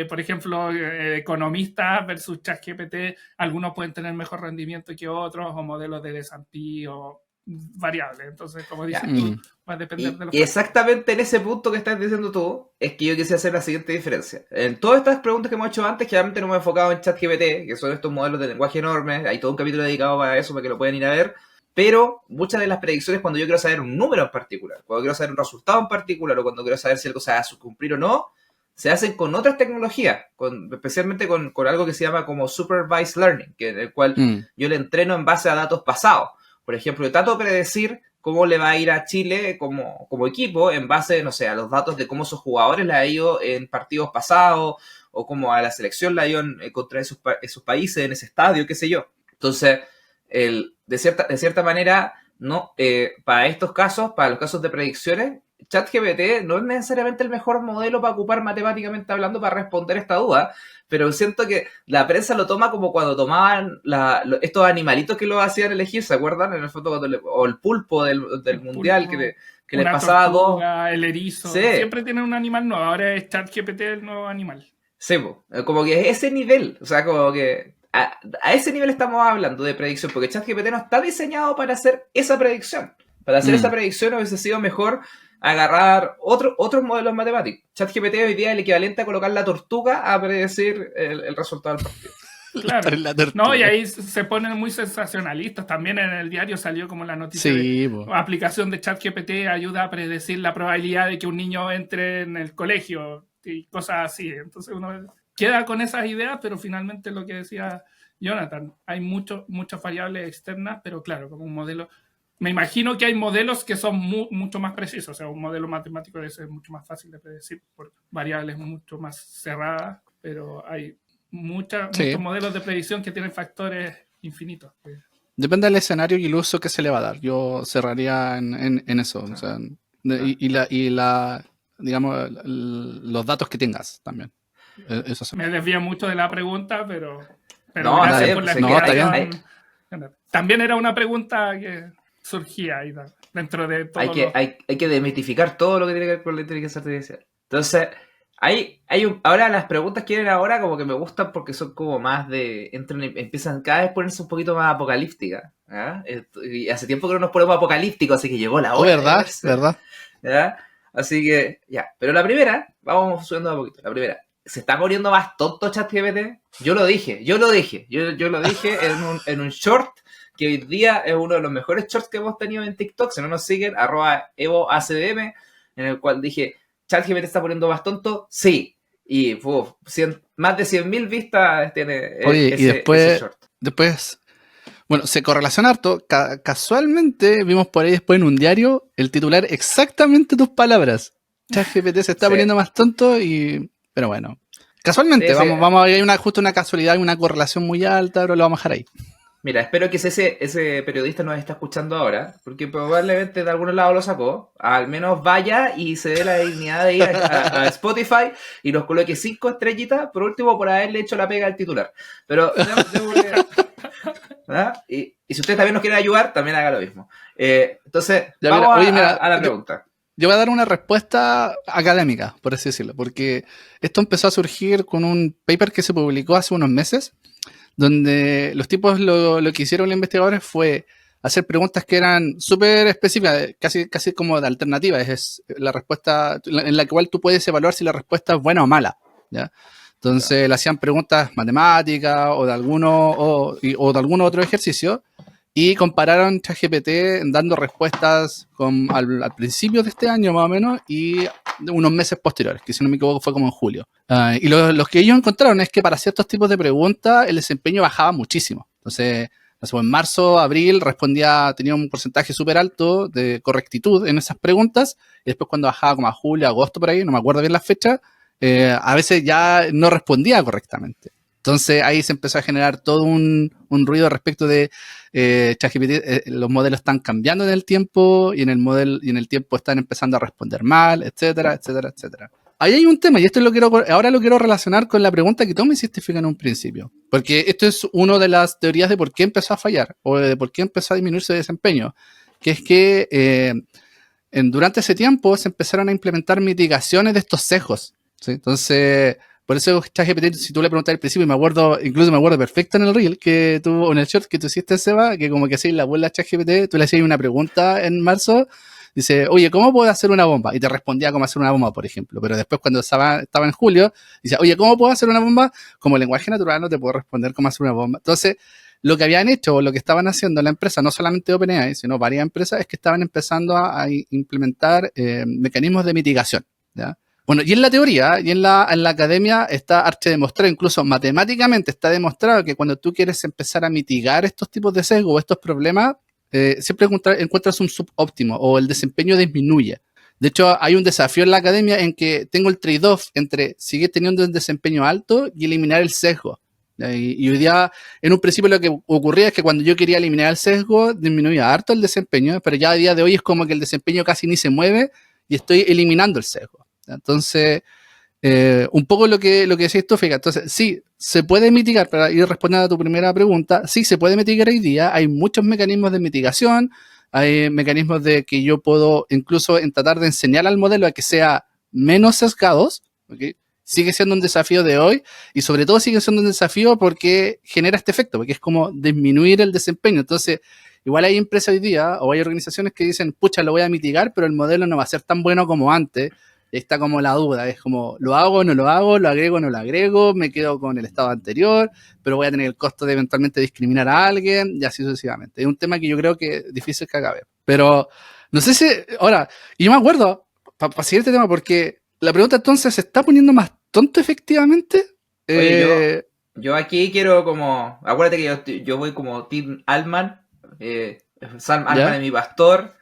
por ejemplo, economistas versus ChatGPT. Algunos pueden tener mejor rendimiento que otros, o modelos de S&P o variables. Entonces, como dices tú, va a depender de los y exactamente en ese punto que estás diciendo tú, es que yo quise hacer la siguiente diferencia. En todas estas preguntas que hemos hecho antes, claramente no hemos enfocado en ChatGPT, que son estos modelos de lenguaje enormes. Hay todo un capítulo dedicado para eso, para que lo puedan ir a ver. Pero muchas de las predicciones, cuando yo quiero saber un número en particular, cuando quiero saber un resultado en particular, o cuando quiero saber si algo se va a cumplir o no, se hacen con otras tecnologías, especialmente con algo que se llama como Supervised Learning, en el cual yo le entreno en base a datos pasados. Por ejemplo, yo trato de predecir cómo le va a ir a Chile como equipo en base, no sé, a los datos de cómo sus jugadores le ha ido en partidos pasados, o cómo a la selección le ha ido contra esos países, en ese estadio, qué sé yo. Entonces, de cierta manera, no, para estos casos, para los casos de predicciones, ChatGPT no es necesariamente el mejor modelo para ocupar matemáticamente hablando para responder esta duda, pero siento que la prensa lo toma como cuando tomaban estos animalitos que lo hacían elegir, ¿se acuerdan? En el fondo, o el pulpo del mundial pulpo, que les pasaba tortuga, dos. el erizo, sí. Siempre tienen un animal nuevo. Ahora es ChatGPT el nuevo animal. Sí, como que es ese nivel, o sea, como que a ese nivel estamos hablando de predicción, porque ChatGPT no está diseñado para hacer esa predicción. Para hacer esa predicción hubiese sido mejor agarrar otros modelos matemáticos. ChatGPT hoy día es el equivalente a colocar la tortuga a predecir el resultado del partido. Claro. No, y ahí se ponen muy sensacionalistas. También en el diario salió como la noticia la aplicación de ChatGPT ayuda a predecir la probabilidad de que un niño entre en el colegio y cosas así. Entonces uno queda con esas ideas, pero finalmente lo que decía Jonathan, hay muchas variables externas, pero claro, como un modelo. Me imagino que hay modelos que son mucho más precisos. O sea, un modelo matemático debe ser mucho más fácil de predecir por variables mucho más cerradas, pero hay muchos modelos de predicción que tienen factores infinitos. Depende del escenario y el uso que se le va a dar. Yo cerraría en eso. O sea, digamos, los datos que tengas también. Eso sí. Me desvía mucho de la pregunta, pero no, gracias por la explicación. Está bien. También era una pregunta que surgía ahí dentro de todo. Hay que demitificar todo lo que tiene que ver con la inteligencia artificial. Entonces, ahora las preguntas que vienen ahora como que me gustan porque son como más empiezan cada vez a ponerse un poquito más apocalípticas. Y hace tiempo que no nos ponemos apocalípticos, así que llegó la hora. ¿Verdad? ¿Ya? Así que, ya. Pero la primera, vamos subiendo un poquito. La primera, ¿se está poniendo más tonto ChatGPT? Yo lo dije. Yo lo dije en un short que hoy día es uno de los mejores shorts que hemos tenido en TikTok. Si no nos siguen, @EvoACDM, en el cual dije, ¿ChatGPT está poniendo más tonto? Sí. Y más de 100.000 vistas tiene. Oye, y ese short. Después, bueno, se correlaciona harto. Casualmente vimos por ahí después en un diario el titular exactamente tus palabras. ChatGPT se está poniendo más tonto pero bueno. Casualmente, vamos a ver justo una casualidad y una correlación muy alta, pero lo vamos a dejar ahí. Mira, espero que ese periodista nos está escuchando ahora, porque probablemente de algún lado lo sacó. Al menos vaya y se dé la dignidad de ir a Spotify y nos coloque 5 estrellitas, por último, por haberle hecho la pega al titular. Pero, y si usted también nos quiere ayudar, también haga lo mismo. Entonces, vamos a la pregunta. Yo voy a dar una respuesta académica, por así decirlo, porque esto empezó a surgir con un paper que se publicó hace unos meses, donde los tipos lo que hicieron los investigadores fue hacer preguntas que eran súper específicas, casi como de alternativas. Es la respuesta en la cual tú puedes evaluar si la respuesta es buena o mala, ¿ya? Entonces le hacían preguntas matemáticas o de alguno otro ejercicio y compararon ChatGPT dando respuestas al principio de este año más o menos y unos meses posteriores, que si no me equivoco fue como en julio. Y los que ellos encontraron es que para ciertos tipos de preguntas el desempeño bajaba muchísimo. Entonces, en marzo, abril tenía un porcentaje súper alto de correctitud en esas preguntas, y después cuando bajaba como a julio, agosto por ahí, no me acuerdo bien la fecha, a veces ya no respondía correctamente. Entonces ahí se empezó a generar todo un ruido respecto de ChatGPT, los modelos están cambiando en el tiempo y en el tiempo están empezando a responder mal, etcétera, etcétera, etcétera. Ahí hay un tema y ahora lo quiero relacionar con la pregunta que tú me hiciste en un principio, porque esto es una de las teorías de por qué empezó a fallar o de por qué empezó a disminuir su desempeño, que es que durante ese tiempo se empezaron a implementar mitigaciones de estos sesgos, ¿sí? Entonces, por eso ChatGPT, si tú le preguntas al principio, incluso me acuerdo perfecto en el reel que tú, en el short que tú hiciste, Seba, que como que hacías la burla a ChatGPT, tú le hacías una pregunta en marzo, dice, oye, ¿cómo puedo hacer una bomba? Y te respondía cómo hacer una bomba, por ejemplo. Pero después cuando estaba en julio, dice, oye, ¿cómo puedo hacer una bomba? Como lenguaje natural no te puedo responder cómo hacer una bomba. Entonces, lo que habían hecho o lo que estaban haciendo la empresa, no solamente OpenAI, sino varias empresas, es que estaban empezando a implementar mecanismos de mitigación, ¿ya? Bueno, y en la teoría y en la academia está archidemostrado, incluso matemáticamente está demostrado que cuando tú quieres empezar a mitigar estos tipos de sesgos o estos problemas, siempre encuentras un subóptimo o el desempeño disminuye. De hecho, hay un desafío en la academia en que tengo el trade-off entre seguir teniendo un desempeño alto y eliminar el sesgo. Y hoy día, en un principio lo que ocurría es que cuando yo quería eliminar el sesgo, disminuía harto el desempeño, pero ya a día de hoy es como que el desempeño casi ni se mueve y estoy eliminando el sesgo. Entonces, un poco lo que decías tú, fíjate. Entonces, sí, se puede mitigar, para ir respondiendo a tu primera pregunta, sí, se puede mitigar hoy día. Hay muchos mecanismos de mitigación, hay mecanismos de que yo puedo incluso tratar de enseñar al modelo a que sea menos sesgados, ¿okay? Sigue siendo un desafío de hoy y sobre todo sigue siendo un desafío porque genera este efecto, porque es como disminuir el desempeño. Entonces, igual hay empresas hoy día o hay organizaciones que dicen, pucha, lo voy a mitigar, pero el modelo no va a ser tan bueno como antes. Está como la duda, es como, ¿lo hago o no lo hago? ¿Lo agrego o no lo agrego? ¿Me quedo con el estado anterior? Pero voy a tener el costo de eventualmente discriminar a alguien y así sucesivamente. Es un tema que yo creo que es difícil que acabe. Pero no sé si, ahora, y yo me acuerdo, para seguir este tema, porque la pregunta entonces, ¿se está poniendo más tonto efectivamente? Oye, yo aquí quiero como, acuérdate que yo voy como Tim Altman, Sam Altman es mi pastor.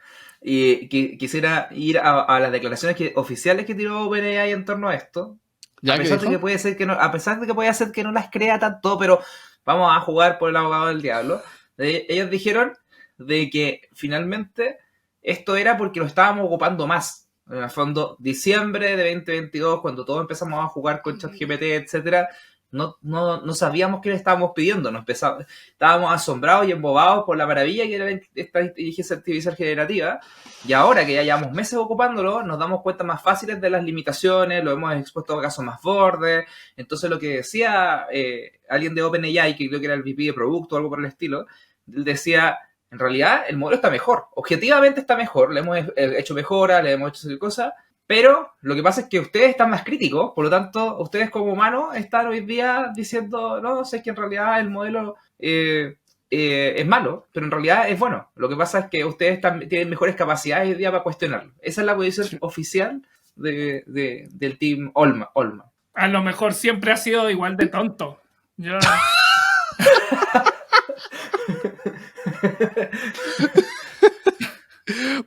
Y quisiera ir a las declaraciones oficiales que tiró OpenAI en torno a esto. A pesar de que puede ser que no, a pesar de que puede ser que no las crea tanto, pero vamos a jugar por el abogado del diablo. Ellos dijeron de que finalmente esto era porque lo estábamos ocupando más. En el fondo, diciembre de 2022, cuando todos empezamos a jugar con ChatGPT, etcétera, no sabíamos qué le estábamos pidiendo. Estábamos asombrados y embobados por la maravilla que era esta inteligencia artificial generativa. Y ahora que ya llevamos meses ocupándolo, nos damos cuenta más fáciles de las limitaciones, lo hemos expuesto a casos más bordes. Entonces, lo que decía alguien de OpenAI, que creo que era el VP de producto o algo por el estilo, decía, en realidad el modelo está mejor. Objetivamente está mejor, le hemos hecho mejoras, le hemos hecho cosas. Pero lo que pasa es que ustedes están más críticos, por lo tanto, ustedes como humanos están hoy día diciendo, no, sé que en realidad el modelo es malo, pero en realidad es bueno. Lo que pasa es que ustedes tienen mejores capacidades hoy día para cuestionarlo. Esa es la posición oficial del team Olma. A lo mejor siempre ha sido igual de tonto. Yo...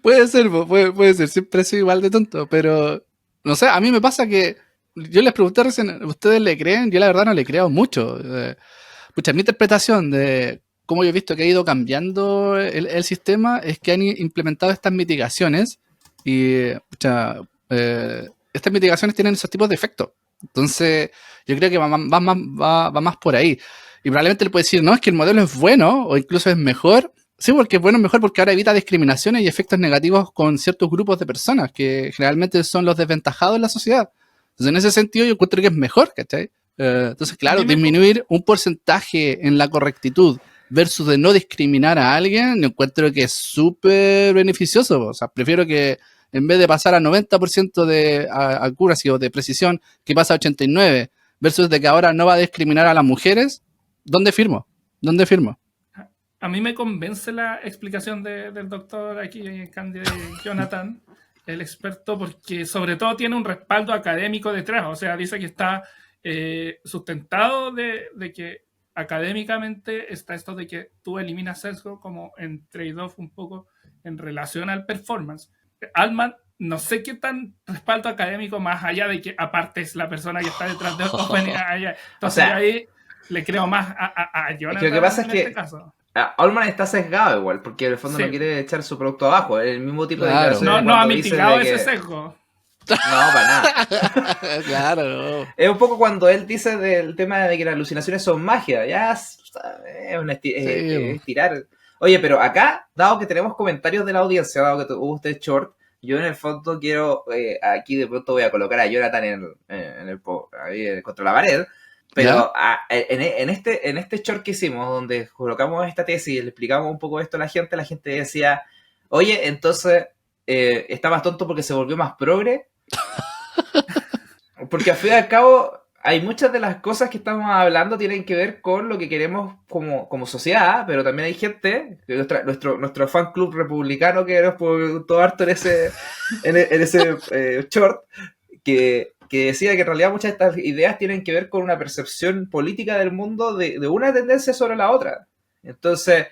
Puede ser, siempre he sido igual de tonto, pero no sé, a mí me pasa que yo les pregunté recién, ¿ustedes le creen? Yo la verdad no le creo mucho. Pucha, mi interpretación de cómo yo he visto que ha ido cambiando el sistema es que han implementado estas mitigaciones y pucha, estas mitigaciones tienen esos tipos de efectos. Entonces, yo creo que va más por ahí. Y probablemente le puede decir, no, es que el modelo es bueno o incluso es mejor. Sí, porque es bueno, mejor porque ahora evita discriminaciones y efectos negativos con ciertos grupos de personas que generalmente son los desventajados en la sociedad. Entonces, en ese sentido, yo encuentro que es mejor, ¿cachai? Entonces, claro, disminuir un porcentaje en la correctitud versus de no discriminar a alguien, yo encuentro que es súper beneficioso. O sea, prefiero que en vez de pasar a 90% de accuracy o de precisión, que pasa a 89%, versus de que ahora no va a discriminar a las mujeres, ¿dónde firmo? A mí me convence la explicación del doctor aquí, Candy Jonathan, el experto, porque sobre todo tiene un respaldo académico detrás. O sea, dice que está sustentado de que académicamente está esto de que tú eliminas sesgo como en trade-off un poco en relación al performance. Altman, no sé qué tan respaldo académico más allá de que aparte es la persona que está detrás de OpenAI. Entonces, o sea, ahí le creo más a Jonathan. Lo que pasa en es este que caso. Altman está sesgado igual, porque en el fondo no quiere echar su producto abajo. El mismo tipo de declaraciones. No ha mitigado ese sesgo. No, para nada. Claro, no. Es un poco cuando él dice del tema de que las alucinaciones son magia. Ya es tirar. Oye, pero acá, dado que tenemos comentarios de la audiencia, dado que hubo este short, Yo en el fondo quiero, aquí de pronto voy a colocar a Jonathan ahí contra la pared, pero en este short que hicimos, donde colocamos esta tesis y le explicamos un poco esto a la gente decía, oye, entonces está más tonto porque se volvió más progre. Porque al fin y al cabo, hay muchas de las cosas que estamos hablando tienen que ver con lo que queremos como sociedad, pero también hay gente, nuestro fan club republicano que nos preguntó harto en ese short, que decía que en realidad muchas de estas ideas tienen que ver con una percepción política del mundo de una tendencia sobre la otra. Entonces,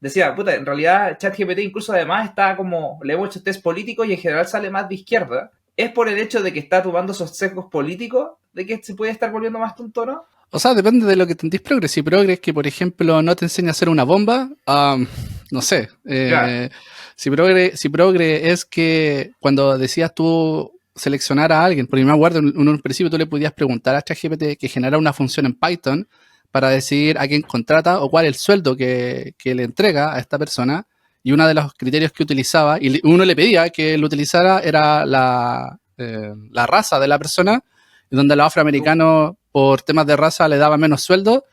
decía, puta, en realidad ChatGPT incluso además está como, le hemos hecho test políticos y en general sale más de izquierda. ¿Es por el hecho de que está tomando esos sesgos políticos de que se puede estar volviendo más tonto, no? O sea, depende de lo que entendís progre. Si progre es que, por ejemplo, no te enseña a hacer una bomba, no sé. Claro. Si progre es que cuando decías tú seleccionar a alguien, porque me acuerdo en un principio tú le podías preguntar a ChatGPT que generara una función en Python para decidir a quién contrata o cuál es el sueldo que le entrega a esta persona. Y uno de los criterios que utilizaba, y uno le pedía que lo utilizara, era la raza de la persona, donde los afroamericanos, por temas de raza, le daban menos sueldo.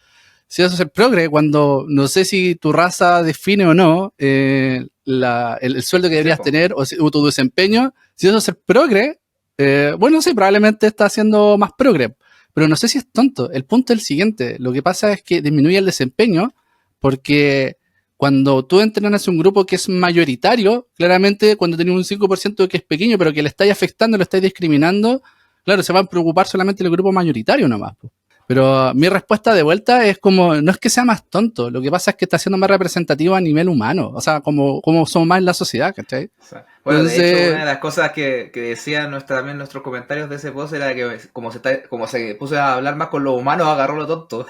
Si eso es el progre, cuando no sé si tu raza define o no el sueldo que deberías tener o tu desempeño, si eso es el progre, bueno, sí, probablemente está haciendo más progre, pero no sé si es tonto. El punto es el siguiente, lo que pasa es que disminuye el desempeño porque cuando tú entrenas un grupo que es mayoritario, claramente cuando tienes un 5% que es pequeño, pero que le estáis afectando, lo estáis discriminando, claro, se van a preocupar solamente el grupo mayoritario nomás. Pero mi respuesta de vuelta es como, no es que sea más tonto, lo que pasa es que está siendo más representativo a nivel humano, o sea, como somos más en la sociedad, ¿cachai? O sea, bueno, entonces, de hecho, una de las cosas que decían también nuestros comentarios de ese post era que como se puso a hablar más con los humanos, agarró lo tonto.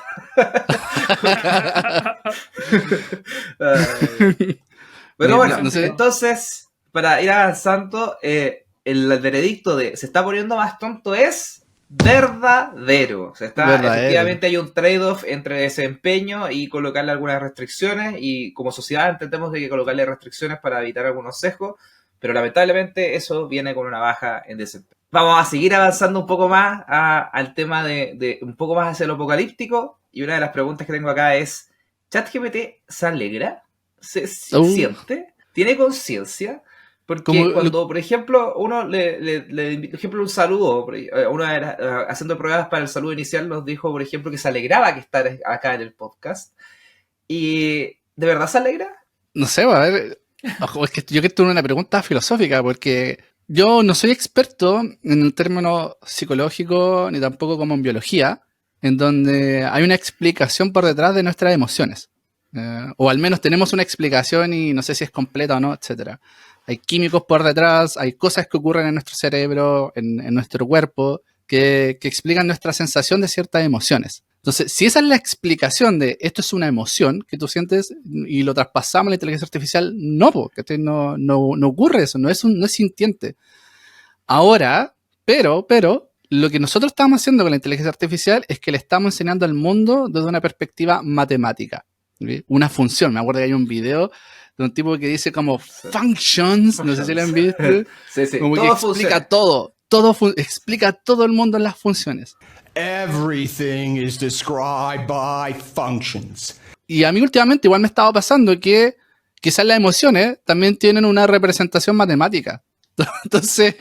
Pero bueno, no sé. Entonces, para ir avanzando, el veredicto de se está poniendo más tonto es verdadero. Efectivamente hay un trade-off entre desempeño y colocarle algunas restricciones, y como sociedad entendemos que hay que colocarle restricciones para evitar algunos sesgos, pero lamentablemente eso viene con una baja en desempeño. Vamos a seguir avanzando un poco más al tema de un poco más hacia lo apocalíptico, y una de las preguntas que tengo acá es, ¿ChatGPT se alegra? ¿Se siente? ¿Tiene conciencia? Porque cuando, por ejemplo, uno por ejemplo, un saludo, uno haciendo pruebas para el saludo inicial nos dijo, por ejemplo, que se alegraba que estar acá en el podcast. ¿Y de verdad se alegra? No sé, a ver, ojo, es que yo quiero tener una pregunta filosófica, porque yo no soy experto en el término psicológico, ni tampoco como en biología, en donde hay una explicación por detrás de nuestras emociones. O al menos tenemos una explicación y no sé si es completa o no, etcétera. Hay químicos por detrás, hay cosas que ocurren en nuestro cerebro, en nuestro cuerpo, que explican nuestra sensación de ciertas emociones. Entonces, si esa es la explicación de esto es una emoción que tú sientes y lo traspasamos a la inteligencia artificial, no ocurre eso, no es sintiente. Ahora, pero, lo que nosotros estamos haciendo con la inteligencia artificial es que le estamos enseñando al mundo desde una perspectiva matemática. ¿Sí? Una función. Me acuerdo que hay un video de un tipo que dice como functions, no sé si lo han visto. Sí. Como todo que explica todo explica todo el mundo en las funciones. Everything is described by functions. Y a mí últimamente igual me estaba pasando que quizás las emociones también tienen una representación matemática. Entonces,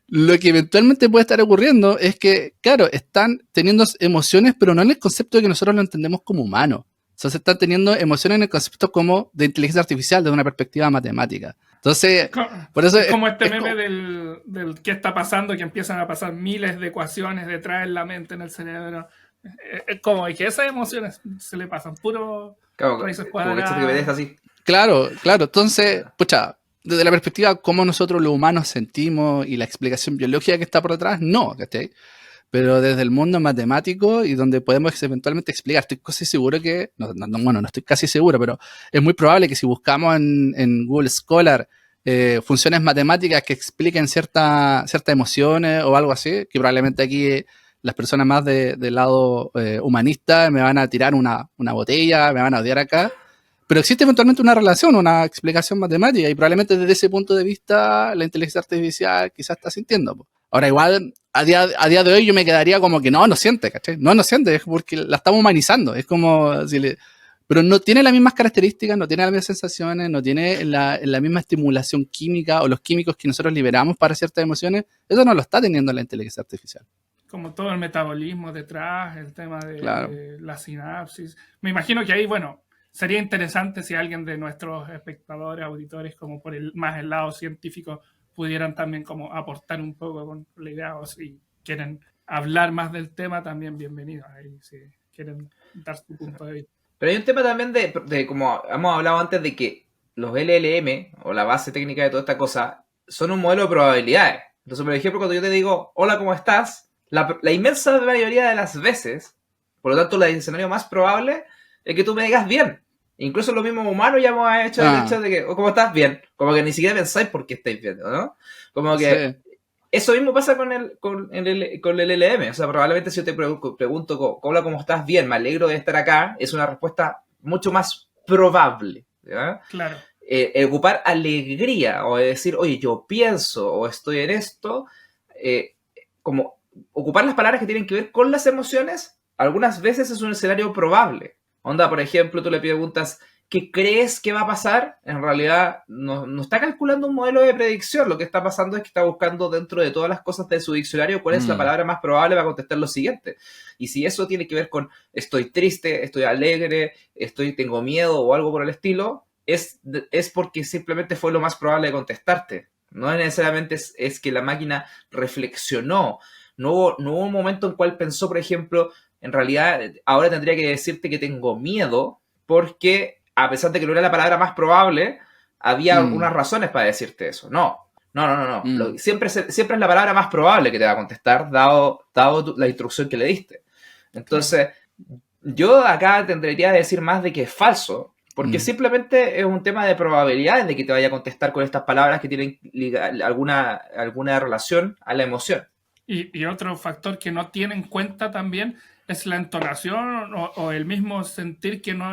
lo que eventualmente puede estar ocurriendo es que, claro, están teniendo emociones, pero no en el concepto de que nosotros lo entendemos como humano. Entonces están teniendo emociones en el concepto como de inteligencia artificial desde una perspectiva matemática. Entonces, por eso es como este meme del qué está pasando, que empiezan a pasar miles de ecuaciones detrás en la mente, en el cerebro. Es como que esas emociones se le pasan puro raíces cuadradas. Como que así. Claro. Entonces, pucha, desde la perspectiva de cómo nosotros los humanos sentimos y la explicación biológica que está por detrás, no, ¿cachai? Pero desde el mundo matemático y donde podemos eventualmente explicar, estoy casi seguro que, no estoy casi seguro, pero es muy probable que si buscamos en Google Scholar funciones matemáticas que expliquen ciertas emociones o algo así, que probablemente aquí las personas más del lado humanista me van a tirar una botella, me van a odiar acá, Pero existe eventualmente una relación, una explicación matemática, y probablemente desde ese punto de vista la inteligencia artificial quizás está sintiendo. Po. Ahora, igual, a día de hoy yo me quedaría como que no siente, ¿cachai? No siente, es porque la estamos humanizando. Es como si le... Pero no tiene las mismas características, no tiene las mismas sensaciones, no tiene la misma estimulación química o los químicos que nosotros liberamos para ciertas emociones. Eso no lo está teniendo la inteligencia artificial. Como todo el metabolismo detrás, el tema de, Claro. de la sinapsis. Me imagino que ahí, bueno, sería interesante si alguien de nuestros espectadores, auditores, como por más el lado científico, pudieran también como aportar un poco con la idea, o si quieren hablar más del tema, también bienvenidos. Ahí si quieren dar su punto de vista. Pero hay un tema también de como hemos hablado antes, de que los LLM, o la base técnica de toda esta cosa, son un modelo de probabilidades. Entonces, por ejemplo, cuando yo te digo, hola, ¿cómo estás? La inmensa mayoría de las veces, por lo tanto, el escenario más probable es que tú me digas bien. Incluso los mismos humanos ya hemos hecho el hecho de que, ¿cómo estás? Bien. Como que ni siquiera pensáis por qué estáis bien, ¿no? Como que eso mismo pasa con el LLM. O sea, probablemente si yo te pregunto, hola, ¿cómo estás? Bien, me alegro de estar acá, es una respuesta mucho más probable, ¿ya? Claro. Ocupar alegría o decir, oye, yo pienso o estoy en esto, como ocupar las palabras que tienen que ver con las emociones, algunas veces es un escenario probable. Onda, por ejemplo, tú le preguntas, ¿qué crees que va a pasar? En realidad no está calculando un modelo de predicción. Lo que está pasando es que está buscando dentro de todas las cosas de su diccionario cuál es la palabra más probable para contestar lo siguiente. Y si eso tiene que ver con estoy triste, estoy alegre, tengo miedo o algo por el estilo, es porque simplemente fue lo más probable de contestarte. No necesariamente es que la máquina reflexionó. No hubo un momento en cual pensó, por ejemplo, en realidad ahora tendría que decirte que tengo miedo porque, a pesar de que no era la palabra más probable, había algunas razones para decirte eso. No. Siempre es la palabra más probable que te va a contestar, dado la instrucción que le diste. Entonces, yo acá tendría que decir más de que es falso, porque simplemente es un tema de probabilidades de que te vaya a contestar con estas palabras que tienen alguna relación a la emoción. Y otro factor que no tiene en cuenta también es la entonación o el mismo sentir que no...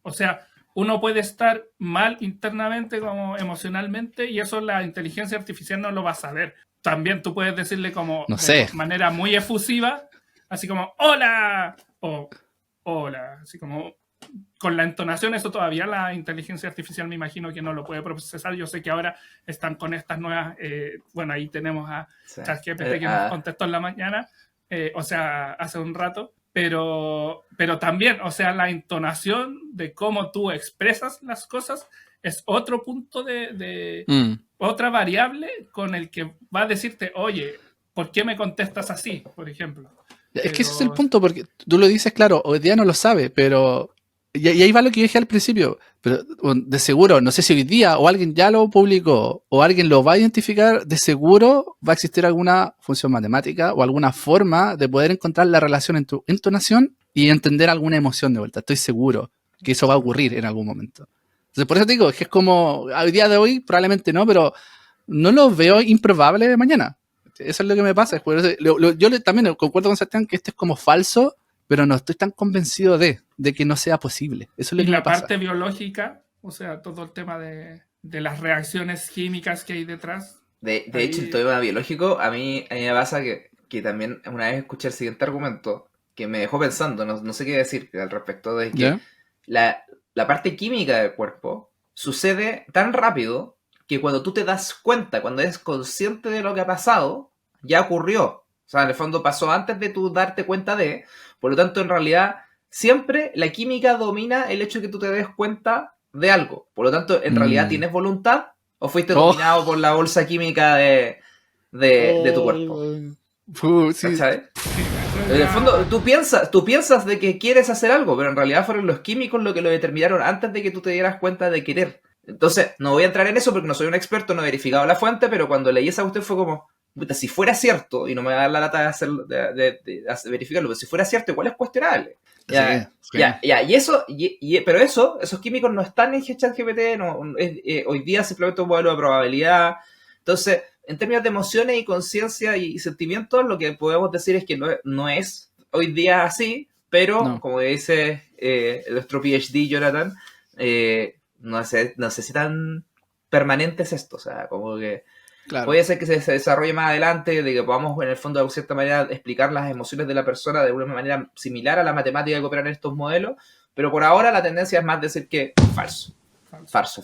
O sea, uno puede estar mal internamente como emocionalmente y eso la inteligencia artificial no lo va a saber. También tú puedes decirle como de manera muy efusiva, así como ¡hola! O ¡hola! Así como con la entonación, eso todavía la inteligencia artificial me imagino que no lo puede procesar. Yo sé que ahora están con estas nuevas... bueno, ahí tenemos a ChatGPT que nos contestó en la mañana, o sea, hace un rato. Pero también, o sea, la entonación de cómo tú expresas las cosas es otro punto otra variable con el que va a decirte, oye, ¿por qué me contestas así? Por ejemplo. Es que ese es el punto, porque tú lo dices, claro, hoy día no lo sabe, pero... Y ahí va lo que yo dije al principio, pero de seguro, no sé si hoy día o alguien ya lo publicó o alguien lo va a identificar, de seguro va a existir alguna función matemática o alguna forma de poder encontrar la relación entre tu entonación y entender alguna emoción de vuelta. Estoy seguro que eso va a ocurrir en algún momento. Entonces, por eso te digo, es que es como, hoy día de hoy probablemente no, pero no lo veo improbable mañana. Eso es lo que me pasa. Yo también concuerdo con Sebastián que esto es como falso, pero no estoy tan convencido de que no sea posible. Eso es lo que me pasa. Y la parte biológica, o sea, todo el tema de las reacciones químicas que hay detrás. De hecho, el tema biológico, a mí me pasa que también una vez escuché el siguiente argumento que me dejó pensando, no sé qué decir al respecto, de que la parte química del cuerpo sucede tan rápido que cuando tú te das cuenta, cuando eres consciente de lo que ha pasado, ya ocurrió. O sea, en el fondo pasó antes de tú darte cuenta de... Por lo tanto, en realidad, siempre la química domina el hecho de que tú te des cuenta de algo. Por lo tanto, en realidad, ¿tienes voluntad o fuiste dominado por la bolsa química de tu cuerpo? Sí. ¿Sabes? En el fondo, tú piensas de que quieres hacer algo, pero en realidad fueron los químicos lo que lo determinaron antes de que tú te dieras cuenta de querer. Entonces, no voy a entrar en eso porque no soy un experto, no he verificado la fuente, pero cuando leí esa cuestión fue como... Si fuera cierto, y no me va a dar la lata de verificarlo, pero si fuera cierto, igual es cuestionable. Pero esos químicos no están en ChatGPT, hoy día simplemente un modelo de probabilidad. Entonces, en términos de emociones y conciencia y sentimientos, lo que podemos decir es que no es hoy día así, pero como dice nuestro PhD Jonathan, no sé si tan permanente es esto, o sea, como que Claro. puede ser que se desarrolle más adelante, de que podamos en el fondo de cierta manera explicar las emociones de la persona de una manera similar a la matemática que operan estos modelos, pero por ahora la tendencia es más decir que falso. Farso.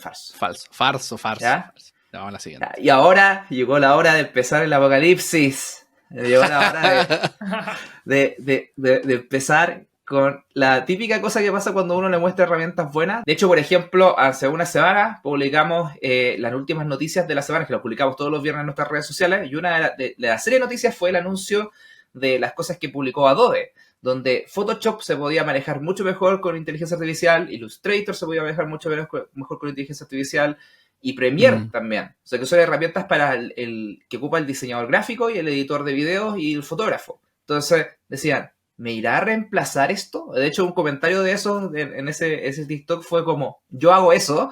¿Ya? Ya, vamos a la siguiente. Y ahora llegó la hora de empezar el apocalipsis. Llegó la hora de empezar con la típica cosa que pasa cuando uno le muestra herramientas buenas. De hecho, por ejemplo, hace una semana publicamos las últimas noticias de la semana, que las publicamos todos los viernes en nuestras redes sociales, y una de la serie de noticias fue el anuncio de las cosas que publicó Adobe, donde Photoshop se podía manejar mucho mejor con inteligencia artificial, Illustrator se podía manejar mucho mejor con inteligencia artificial, y Premiere también. O sea, que son herramientas para el que ocupa el diseñador gráfico y el editor de videos y el fotógrafo. Entonces, decían, ¿me irá a reemplazar esto? De hecho, un comentario de eso en ese TikTok fue como, yo hago eso.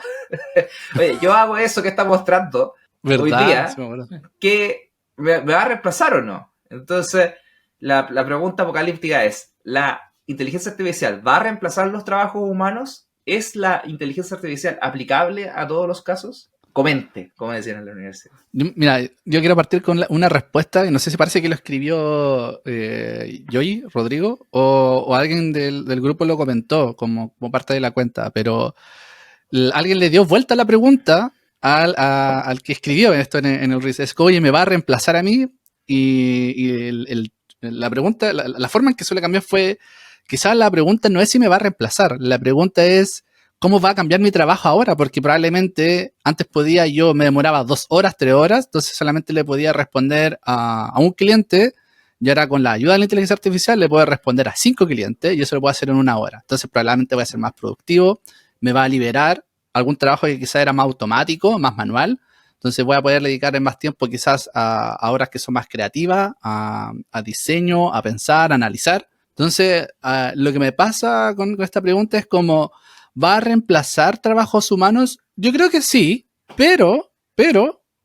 Oye, yo hago eso que está mostrando ¿Verdad? hoy día, Sí, bueno. que me va a reemplazar o no. Entonces, la pregunta apocalíptica es, ¿la inteligencia artificial va a reemplazar los trabajos humanos? ¿Es la inteligencia artificial aplicable a todos los casos? Comente, como decían en la universidad. Mira, yo quiero partir con una respuesta, y no sé si parece que lo escribió Joey, Rodrigo, o alguien del grupo lo comentó como parte de la cuenta, pero alguien le dio vuelta a la pregunta al que escribió esto en el Reels. Es que, oye, ¿me va a reemplazar a mí? Y la pregunta, la forma en que se le cambió fue, quizás la pregunta no es si me va a reemplazar, la pregunta es, ¿cómo va a cambiar mi trabajo ahora? Porque probablemente antes me demoraba 2 horas, 3 horas, entonces solamente le podía responder a un cliente, y ahora con la ayuda de la inteligencia artificial le puedo responder a 5 clientes, y eso lo puedo hacer en 1 hora. Entonces probablemente voy a ser más productivo, me va a liberar algún trabajo que quizás era más automático, más manual, entonces voy a poder dedicar más tiempo quizás a horas que son más creativas, a diseño, a pensar, a analizar. Entonces, lo que me pasa con esta pregunta es como, ¿va a reemplazar trabajos humanos? Yo creo que sí, pero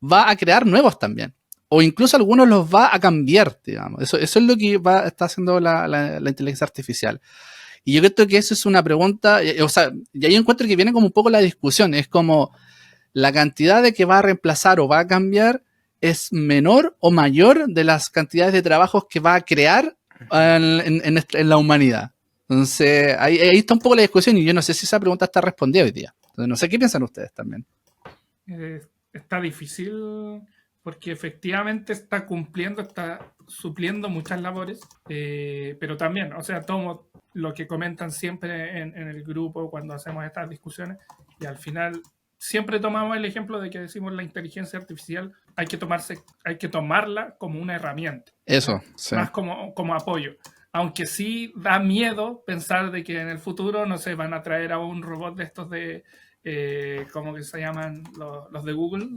va a crear nuevos también. O incluso algunos los va a cambiar, digamos. Eso es lo que está haciendo la inteligencia artificial. Y yo creo que eso es una pregunta, o sea, y ahí encuentro que viene como un poco la discusión. Es como, ¿la cantidad de que va a reemplazar o va a cambiar es menor o mayor de las cantidades de trabajos que va a crear en la humanidad? Entonces, ahí está un poco la discusión, y yo no sé si esa pregunta está respondida hoy día. Entonces, no sé qué piensan ustedes también. Está difícil porque efectivamente está supliendo muchas labores, pero también, o sea, tomo lo que comentan siempre en el grupo cuando hacemos estas discusiones, y al final siempre tomamos el ejemplo de que decimos la inteligencia artificial hay que tomarla como una herramienta. Eso, sí. Más como apoyo. Aunque sí da miedo pensar de que en el futuro, no sé, van a traer a un robot de estos de, ¿cómo que se llaman? Los de Google,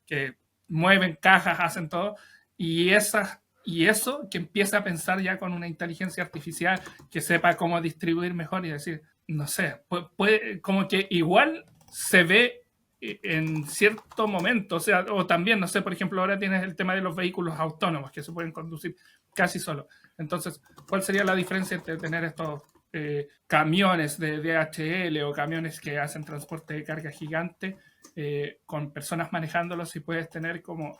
que mueven cajas, hacen todo, y eso que empiece a pensar ya con una inteligencia artificial que sepa cómo distribuir mejor y decir, no sé, puede como que igual se ve en cierto momento, o sea, o también, no sé, por ejemplo, ahora tienes el tema de los vehículos autónomos que se pueden conducir casi solo. Entonces, ¿cuál sería la diferencia entre tener estos camiones de DHL o camiones que hacen transporte de carga gigante con personas manejándolos, y puedes tener como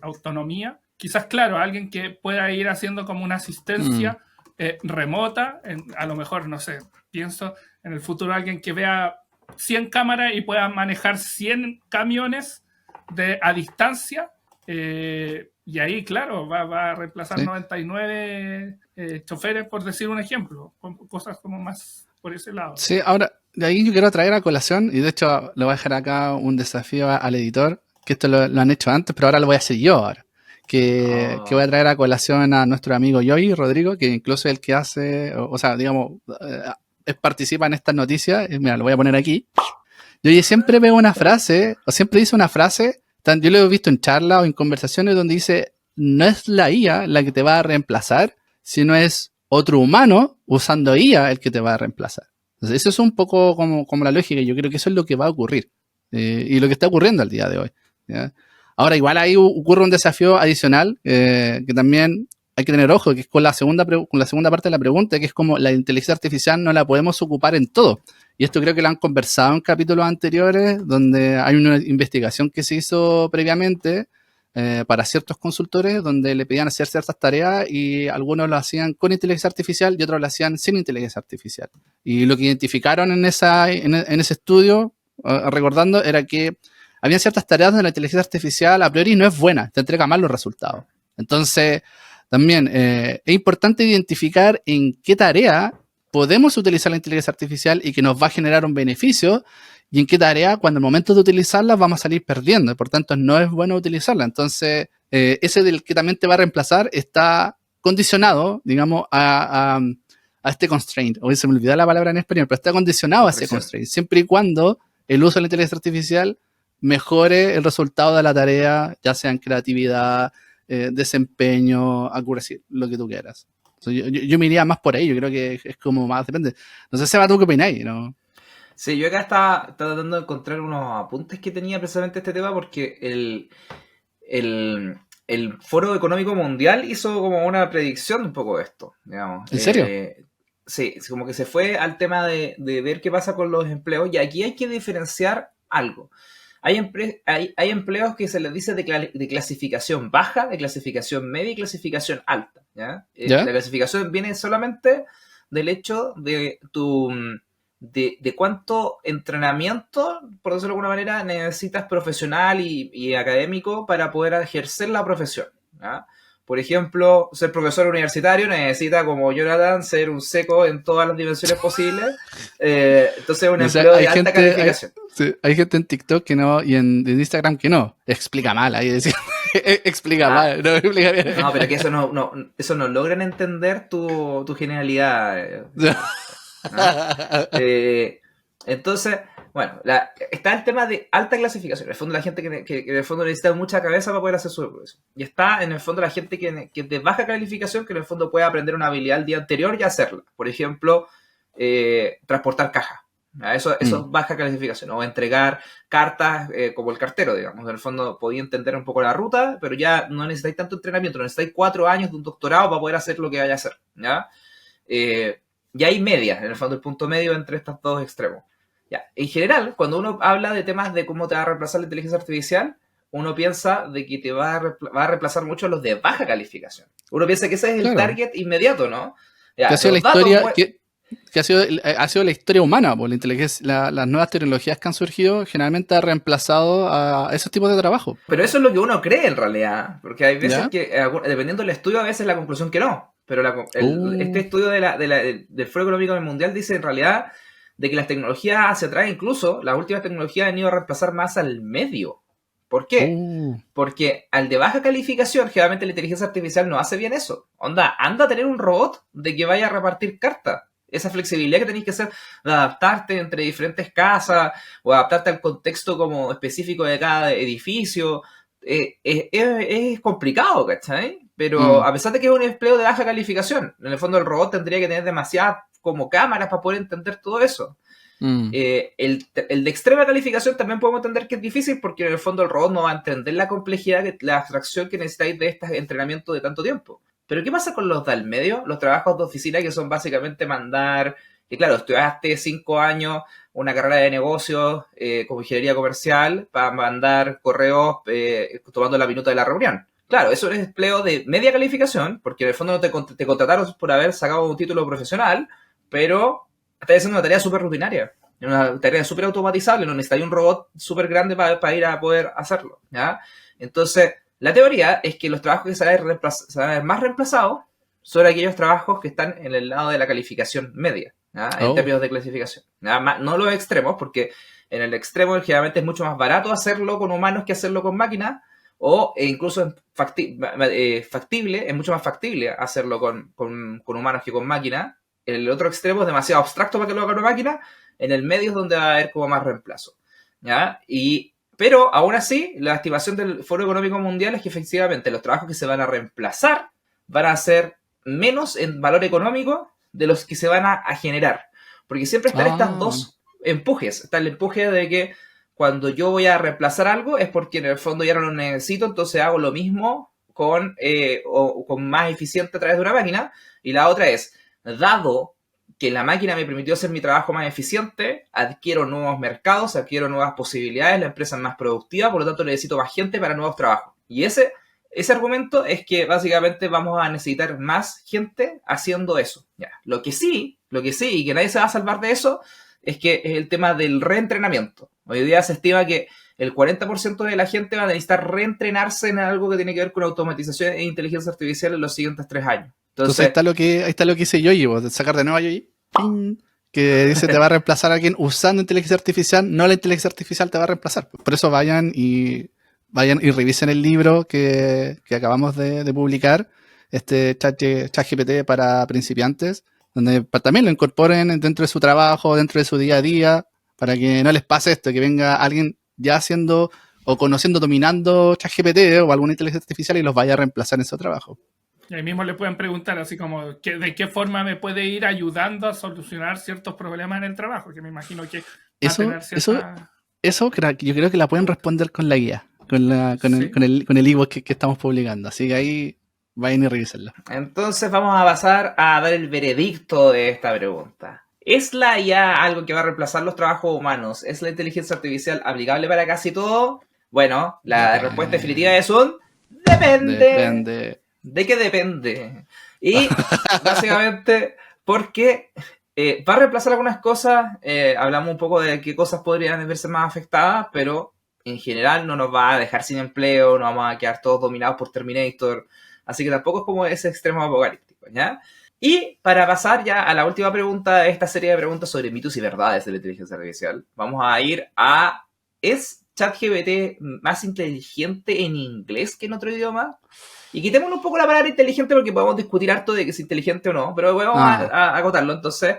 autonomía? Quizás, claro, alguien que pueda ir haciendo como una asistencia remota, a lo mejor, no sé, pienso en el futuro alguien que vea 100 cámaras y pueda manejar 100 camiones a distancia, y ahí, claro, va a reemplazar 99 choferes, por decir un ejemplo, cosas como más por ese lado. Sí, ahora, de ahí yo quiero traer a colación, y de hecho le voy a dejar acá un desafío al editor, que esto lo han hecho antes, pero ahora lo voy a hacer yo ahora. Que voy a traer a colación a nuestro amigo Joey, Rodrigo, que incluso es el que hace, o sea, digamos, participa en estas noticias. Mira, lo voy a poner aquí. Joey siempre veo una frase, o siempre dice una frase, yo lo he visto en charlas o en conversaciones donde dice, no es la IA la que te va a reemplazar, sino es otro humano usando IA el que te va a reemplazar. Entonces, eso es un poco como la lógica, y yo creo que eso es lo que va a ocurrir, y lo que está ocurriendo al día de hoy, ¿ya? Ahora, igual ahí ocurre un desafío adicional que también hay que tener ojo, que es con la segunda parte de la pregunta, que es como la inteligencia artificial no la podemos ocupar en todo. Y esto creo que lo han conversado en capítulos anteriores, donde hay una investigación que se hizo previamente para ciertos consultores, donde le pedían hacer ciertas tareas y algunos lo hacían con inteligencia artificial y otros lo hacían sin inteligencia artificial. Y lo que identificaron en ese estudio, recordando, era que había ciertas tareas donde la inteligencia artificial a priori no es buena, te entrega mal los resultados. Entonces, también es importante identificar en qué tarea podemos utilizar la inteligencia artificial y que nos va a generar un beneficio, y en qué tarea, cuando al momento de utilizarla, vamos a salir perdiendo. Y por tanto, no es bueno utilizarla. Entonces, ese del que también te va a reemplazar está condicionado, digamos, a este constraint. Hoy se me olvidó la palabra en español, pero está condicionado a ese constraint, siempre y cuando el uso de la inteligencia artificial mejore el resultado de la tarea, ya sea en creatividad, desempeño, accuracy, lo que tú quieras. Yo me iría más por ahí, yo creo que es como más, depende. No sé, Seba, ¿tú qué opináis? ¿No? Sí, yo acá estaba tratando de encontrar unos apuntes que tenía precisamente este tema, porque el Foro Económico Mundial hizo como una predicción de un poco de esto, digamos. ¿En serio? Sí, como que se fue al tema de ver qué pasa con los empleos, y aquí hay que diferenciar algo. Hay empleos que se les dice de clasificación baja, de clasificación media y clasificación alta, ¿ya? ¿Ya? La clasificación viene solamente del hecho de de cuánto entrenamiento, por decirlo de alguna manera, necesitas profesional y académico para poder ejercer la profesión, ¿ya? Por ejemplo, ser profesor universitario necesita, como Jonathan, ser un seco en todas las dimensiones posibles. Entonces es un empleo de alta calificación. Hay gente en TikTok que no, y en Instagram que no. Explica mal, ahí decía. Explica mal, no explica bien. No, pero que eso no logran entender tu genialidad. ¿No? Entonces, bueno, está el tema de alta clasificación. En el fondo, la gente que en el fondo necesita mucha cabeza para poder hacer su profesión. Y está en el fondo la gente que es de baja calificación, que en el fondo puede aprender una habilidad el día anterior y hacerla. Por ejemplo, transportar cajas. Eso es baja calificación. O entregar cartas como el cartero, digamos. En el fondo podía entender un poco la ruta, pero ya no necesitáis tanto entrenamiento. Necesitáis 4 años de un doctorado para poder hacer lo que vaya a hacer, ¿ya? Y hay medias, en el fondo, el punto medio entre estos dos extremos. Ya. En general, cuando uno habla de temas de cómo te va a reemplazar la inteligencia artificial, uno piensa de que te va a reemplazar mucho a los de baja calificación. Uno piensa que ese es el target inmediato, ¿no? Ya, que ha sido la historia, que ha sido la historia humana, por la inteligencia, las nuevas tecnologías que han surgido generalmente han reemplazado a esos tipos de trabajo. Pero eso es lo que uno cree en realidad, porque hay veces que, dependiendo del estudio, a veces la conclusión que no. Pero este estudio del Foro Económico Mundial dice en realidad de que las tecnologías hacia atrás, incluso las últimas tecnologías han ido a reemplazar más al medio. ¿Por qué? Porque al de baja calificación, generalmente la inteligencia artificial no hace bien eso. Anda a tener un robot de que vaya a repartir cartas. Esa flexibilidad que tenéis que hacer de adaptarte entre diferentes casas o adaptarte al contexto como específico de cada edificio, es complicado, ¿cachai? Pero a pesar de que es un empleo de baja calificación, en el fondo el robot tendría que tener demasiadas como cámaras para poder entender todo eso. El de extrema calificación también podemos entender que es difícil, porque en el fondo el robot no va a entender la complejidad, la abstracción que necesitáis de este entrenamiento de tanto tiempo. Pero ¿qué pasa con los del medio? Los trabajos de oficina, que son básicamente mandar, que claro, estudiaste 5 años una carrera de negocios como ingeniería comercial para mandar correos tomando la minuta de la reunión. Claro, eso es empleo de media calificación, porque en el fondo no te contrataron por haber sacado un título profesional, pero estás haciendo una tarea súper rutinaria, una tarea súper automatizable, no necesitas un robot súper grande para ir a poder hacerlo, ¿ya? Entonces, la teoría es que los trabajos que se van a ver más reemplazados son aquellos trabajos que están en el lado de la calificación media, ¿ya? En términos de clasificación. No los extremos, porque en el extremo generalmente es mucho más barato hacerlo con humanos que hacerlo con máquinas, o incluso es factible, es mucho más factible hacerlo con humanos que con máquinas. En el otro extremo es demasiado abstracto para que lo haga una máquina. En el medio es donde va a haber como más reemplazo, ¿ya? Pero aún así, la estimación del Foro Económico Mundial es que efectivamente los trabajos que se van a reemplazar van a ser menos en valor económico de los que se van a generar. Porque siempre están estas dos empujes. Está el empuje de que cuando yo voy a reemplazar algo es porque en el fondo ya no lo necesito, entonces hago lo mismo con más eficiente a través de una máquina. Y la otra es, dado que la máquina me permitió hacer mi trabajo más eficiente, adquiero nuevos mercados, adquiero nuevas posibilidades, la empresa es más productiva, por lo tanto necesito más gente para nuevos trabajos. Y ese argumento es que básicamente vamos a necesitar más gente haciendo eso. Ya. Lo que sí, y que nadie se va a salvar de eso, es que es el tema del reentrenamiento. Hoy día se estima que el 40% de la gente va a necesitar reentrenarse en algo que tiene que ver con automatización e inteligencia artificial en los siguientes 3 años. Entonces ahí está lo que hice Yoyi, vos, de sacar de nuevo a Yoyi, que dice te va a reemplazar a alguien usando inteligencia artificial, no la inteligencia artificial te va a reemplazar. Por eso vayan y revisen el libro que acabamos de publicar, ChatGPT para principiantes, donde también lo incorporen dentro de su trabajo, dentro de su día a día, para que no les pase esto, que venga alguien ya haciendo o conociendo, dominando ChatGPT o alguna inteligencia artificial y los vaya a reemplazar en su trabajo. Y ahí mismo le pueden preguntar así como de qué forma me puede ir ayudando a solucionar ciertos problemas en el trabajo, que me imagino que Eso yo creo que la pueden responder con la guía, con el ebook que estamos publicando. Así que ahí vayan y revísenlo. Entonces vamos a pasar a dar el veredicto de esta pregunta. ¿Es la IA algo que va a reemplazar los trabajos humanos? ¿Es la inteligencia artificial aplicable para casi todo? Bueno, la respuesta definitiva es un depende. ¿De qué depende? Y básicamente porque va a reemplazar algunas cosas, hablamos un poco de qué cosas podrían verse más afectadas, pero en general no nos va a dejar sin empleo, no vamos a quedar todos dominados por Terminator, así que tampoco es como ese extremo apocalíptico, ¿ya? Y para pasar ya a la última pregunta de esta serie de preguntas sobre mitos y verdades de la inteligencia artificial, vamos a ir a ¿es ChatGPT más inteligente en inglés que en otro idioma? Y quitémosle un poco la palabra inteligente porque podemos discutir harto de que es inteligente o no, pero vamos a acotarlo. Entonces,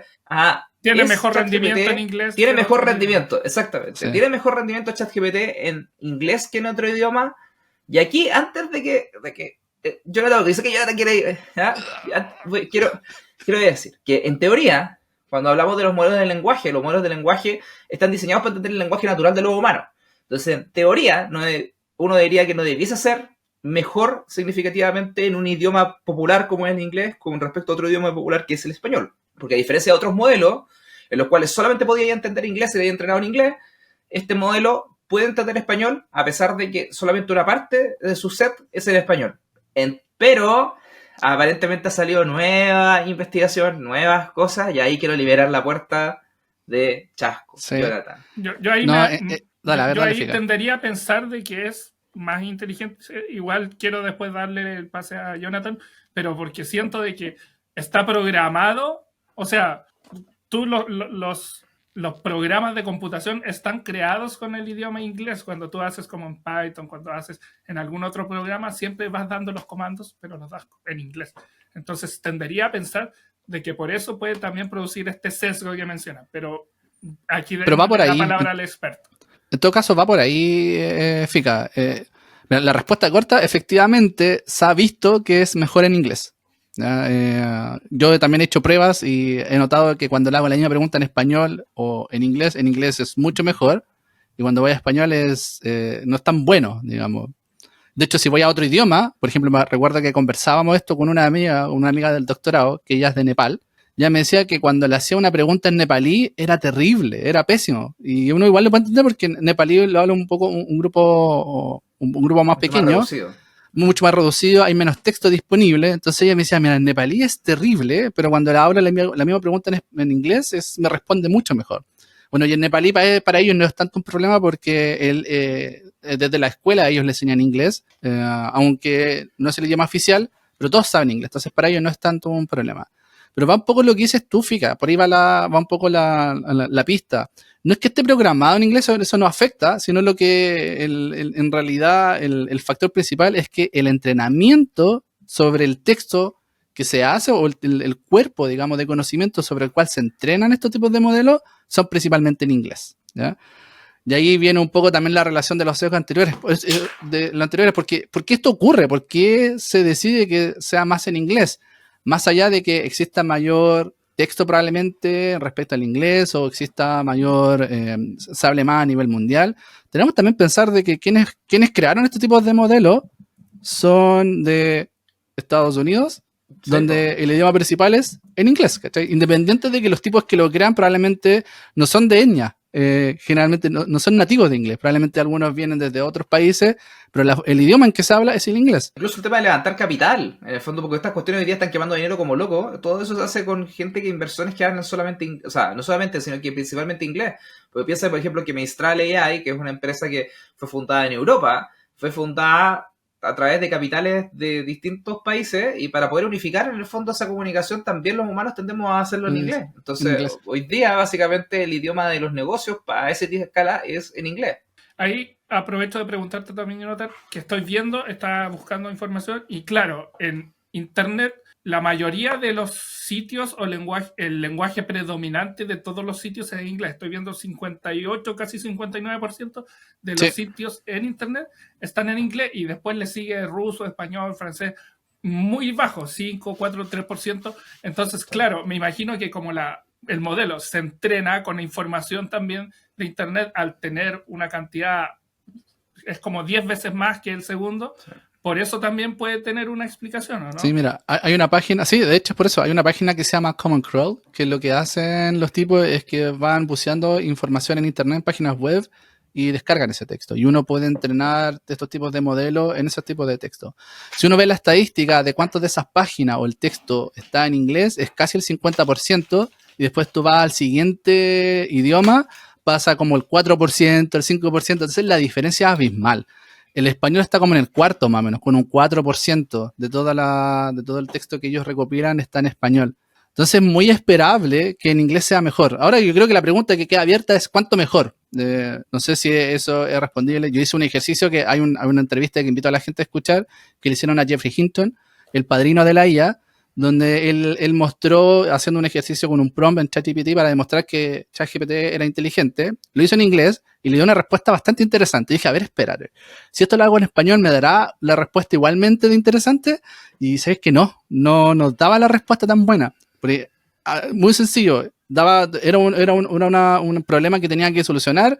tiene mejor rendimiento en inglés. Tiene mejor rendimiento, exactamente. Sí. Tiene mejor rendimiento ChatGPT en inglés que en otro idioma. Y aquí, antes de que Jonathan, dice que Jonathan quiere ir, quiero decir que en teoría, cuando hablamos de los modelos de lenguaje, los modelos de lenguaje están diseñados para entender el lenguaje natural de los humanos. Entonces, en teoría, uno diría que no debiese ser mejor significativamente en un idioma popular como es el inglés con respecto a otro idioma popular que es el español. Porque a diferencia de otros modelos, en los cuales solamente podía entender inglés y había entrenado en inglés, este modelo puede entender español a pesar de que solamente una parte de su set es el español. Pero aparentemente ha salido nueva investigación, nuevas cosas, y ahí quiero liberar la puerta de Chasco. Sí. Jonathan. Yo ahí, tendería a pensar de que es más inteligente. Igual quiero después darle el pase a Jonathan, pero porque siento de que está programado, o sea, los programas de computación están creados con el idioma inglés. Cuando tú haces como en Python, cuando haces en algún otro programa, siempre vas dando los comandos, pero los das en inglés. Entonces tendería a pensar de que por eso puede también producir este sesgo que menciona, pero aquí va por la ahí. palabra al experto. En todo caso, va por ahí, Fika. La respuesta corta, efectivamente, se ha visto que es mejor en inglés. Yo también he hecho pruebas y he notado que cuando le hago la misma pregunta en español o en inglés es mucho mejor. Y cuando voy a español no es tan bueno, digamos. De hecho, si voy a otro idioma, por ejemplo, me recuerdo que conversábamos esto con una amiga del doctorado, que ella es de Nepal. Ya me decía que cuando le hacía una pregunta en nepalí era terrible, era pésimo. Y uno igual lo puede entender porque en nepalí lo habla un poco un grupo más pequeño, mucho más reducido, hay menos texto disponible. Entonces ella me decía, mira, en nepalí es terrible, pero cuando le hablo la misma pregunta en inglés me responde mucho mejor. Bueno, y en nepalí para ellos no es tanto un problema porque desde la escuela ellos le enseñan inglés, aunque no es el idioma oficial, pero todos saben inglés. Entonces para ellos no es tanto un problema. Pero va un poco lo que dices tú, Fika, por ahí va un poco la pista. No es que esté programado en inglés, eso no afecta, sino lo que en realidad el factor principal es que el entrenamiento sobre el texto que se hace o el cuerpo, digamos, de conocimiento sobre el cual se entrenan estos tipos de modelos son principalmente en inglés, ¿ya? Y ahí viene un poco también la relación de los sesgos anteriores, porque ¿por qué esto ocurre? ¿Por qué se decide que sea más en inglés? Más allá de que exista mayor texto probablemente respecto al inglés o exista mayor, se hable más a nivel mundial, tenemos también que pensar de que quienes crearon estos tipos de modelos son de Estados Unidos, donde el idioma principal es en inglés, ¿cachai? Independiente de que los tipos que lo crean probablemente no son de etnia, generalmente no son nativos de inglés, probablemente algunos vienen desde otros países, pero el idioma en que se habla es el inglés. Incluso el tema de levantar capital, en el fondo, porque estas cuestiones hoy día están quemando dinero como loco, todo eso se hace con gente que inversores que hablan solamente, o sea, no solamente, sino que principalmente inglés. Porque piensa, por ejemplo, que Mistral AI, que es una empresa que fue fundada en Europa, fue fundada a través de capitales de distintos países, y para poder unificar en el fondo esa comunicación también los humanos tendemos a hacerlo en inglés. Entonces, en inglés. Hoy día básicamente el idioma de los negocios para ese tipo de escala es en inglés. Ahí aprovecho de preguntarte también, Jonathan, que estoy viendo, estaba buscando información y claro, en Internet la mayoría de los sitios o el lenguaje predominante de todos los sitios es en inglés. Estoy viendo 58, casi 59% de los sitios en Internet están en inglés y después le sigue ruso, español, francés, muy bajo, 5, 4, 3%. Entonces, claro, me imagino que como el modelo se entrena con la información también de Internet al tener una cantidad, es como 10 veces más que el segundo. Sí. Por eso también puede tener una explicación, ¿o no? Sí, mira, hay una página, sí, de hecho es por eso, hay una página que se llama Common Crawl, que lo que hacen los tipos es que van buceando información en Internet, en páginas web, y descargan ese texto. Y uno puede entrenar estos tipos de modelos en esos tipos de texto. Si uno ve la estadística de cuántas de esas páginas o el texto está en inglés, es casi el 50%, y después tú vas al siguiente idioma, pasa como el 4%, el 5%, entonces la diferencia es abismal. El español está como en el cuarto más o menos, con un 4% de todo el texto que ellos recopilan está en español. Entonces es muy esperable que en inglés sea mejor. Ahora yo creo que la pregunta que queda abierta es ¿cuánto mejor? No sé si eso es respondible. Yo hice un ejercicio que hay una entrevista que invito a la gente a escuchar, que le hicieron a Jeffrey Hinton, el padrino de la IA, donde él mostró haciendo un ejercicio con un prompt en ChatGPT para demostrar que ChatGPT era inteligente. Lo hizo en inglés y le dio una respuesta bastante interesante. Y dije, a ver, espérate, si esto lo hago en español, ¿me dará la respuesta igualmente de interesante? Y sabes que no nos daba la respuesta tan buena. Porque, muy sencillo, era un problema que tenía que solucionar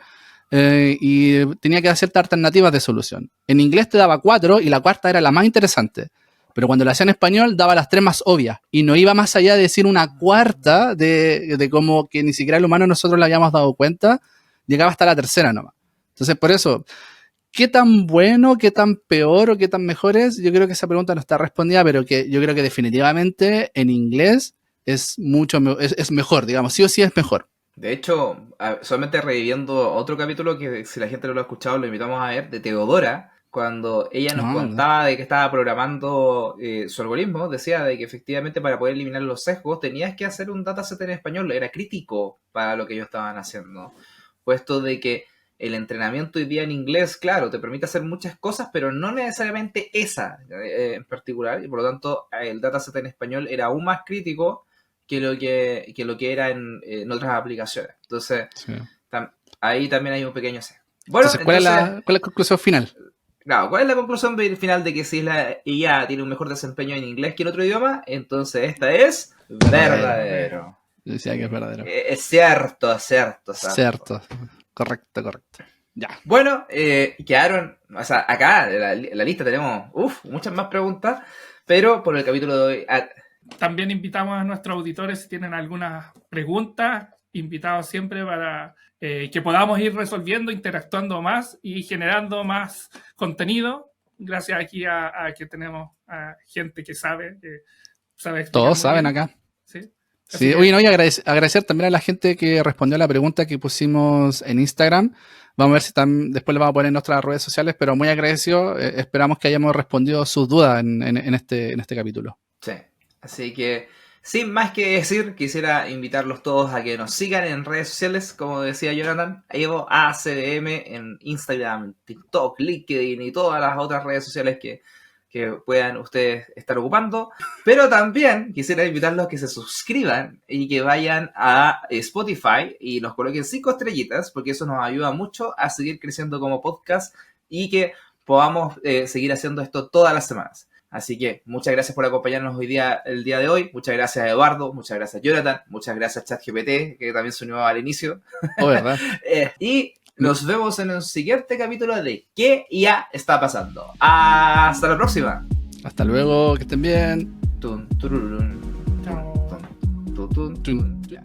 y tenía que hacer ciertas alternativas de solución. En inglés te daba 4 y la cuarta era la más interesante. Pero cuando lo hacía en español, daba las 3 más obvias. Y no iba más allá de decir una cuarta de como que ni siquiera el humano nosotros le habíamos dado cuenta. Llegaba hasta la tercera nomás. Entonces, por eso, ¿qué tan bueno, qué tan peor o qué tan mejor es? Yo creo que esa pregunta no está respondida, pero que yo creo que definitivamente en inglés es mejor, digamos. Sí o sí es mejor. De hecho, solamente reviviendo otro capítulo que si la gente no lo ha escuchado, lo invitamos a ver, de Teodora. Cuando ella nos contaba de que estaba programando su algoritmo, decía de que efectivamente para poder eliminar los sesgos tenías que hacer un dataset en español, era crítico para lo que ellos estaban haciendo, puesto de que el entrenamiento hoy día en inglés, claro, te permite hacer muchas cosas, pero no necesariamente esa en particular, y por lo tanto el dataset en español era aún más crítico que lo que era en otras aplicaciones. Entonces, ahí también hay un pequeño sesgo. Bueno, entonces, ¿cuál es la conclusión final? Claro, ¿cuál es la conclusión final de que si la IA tiene un mejor desempeño en inglés que en otro idioma? Entonces esta es verdadero. Yo decía que es verdadero. Es cierto. Cierto. Correcto. Ya. Bueno, quedaron, o sea, acá en la lista tenemos muchas más preguntas, pero por el capítulo de hoy... También invitamos a nuestros auditores si tienen algunas preguntas, invitados siempre para... que podamos ir resolviendo, interactuando más y generando más contenido. Gracias aquí a que tenemos a gente que sabe todos saben bien. Acá. Sí, oye, no, y agradecer también a la gente que respondió a la pregunta que pusimos en Instagram. Vamos a ver si después le vamos a poner en nuestras redes sociales, pero muy agradecido. Esperamos que hayamos respondido sus dudas en este capítulo. Sí, así que... sin más que decir, quisiera invitarlos todos a que nos sigan en redes sociales, como decía Jonathan, EvoACDM en Instagram, TikTok, LinkedIn y todas las otras redes sociales que puedan ustedes estar ocupando. Pero también quisiera invitarlos a que se suscriban y que vayan a Spotify y nos coloquen 5 estrellitas, porque eso nos ayuda mucho a seguir creciendo como podcast y que podamos seguir haciendo esto todas las semanas. Así que muchas gracias por acompañarnos el día de hoy. Muchas gracias a Eduardo, muchas gracias a Jonathan, muchas gracias a ChatGPT, que también se unió al inicio. ¿Verdad? Y nos vemos en el siguiente capítulo de ¿Qué ya está pasando? Hasta la próxima. Hasta luego, que estén bien. tun, tururun, Chao. tun, tun, tun, tun. Ya.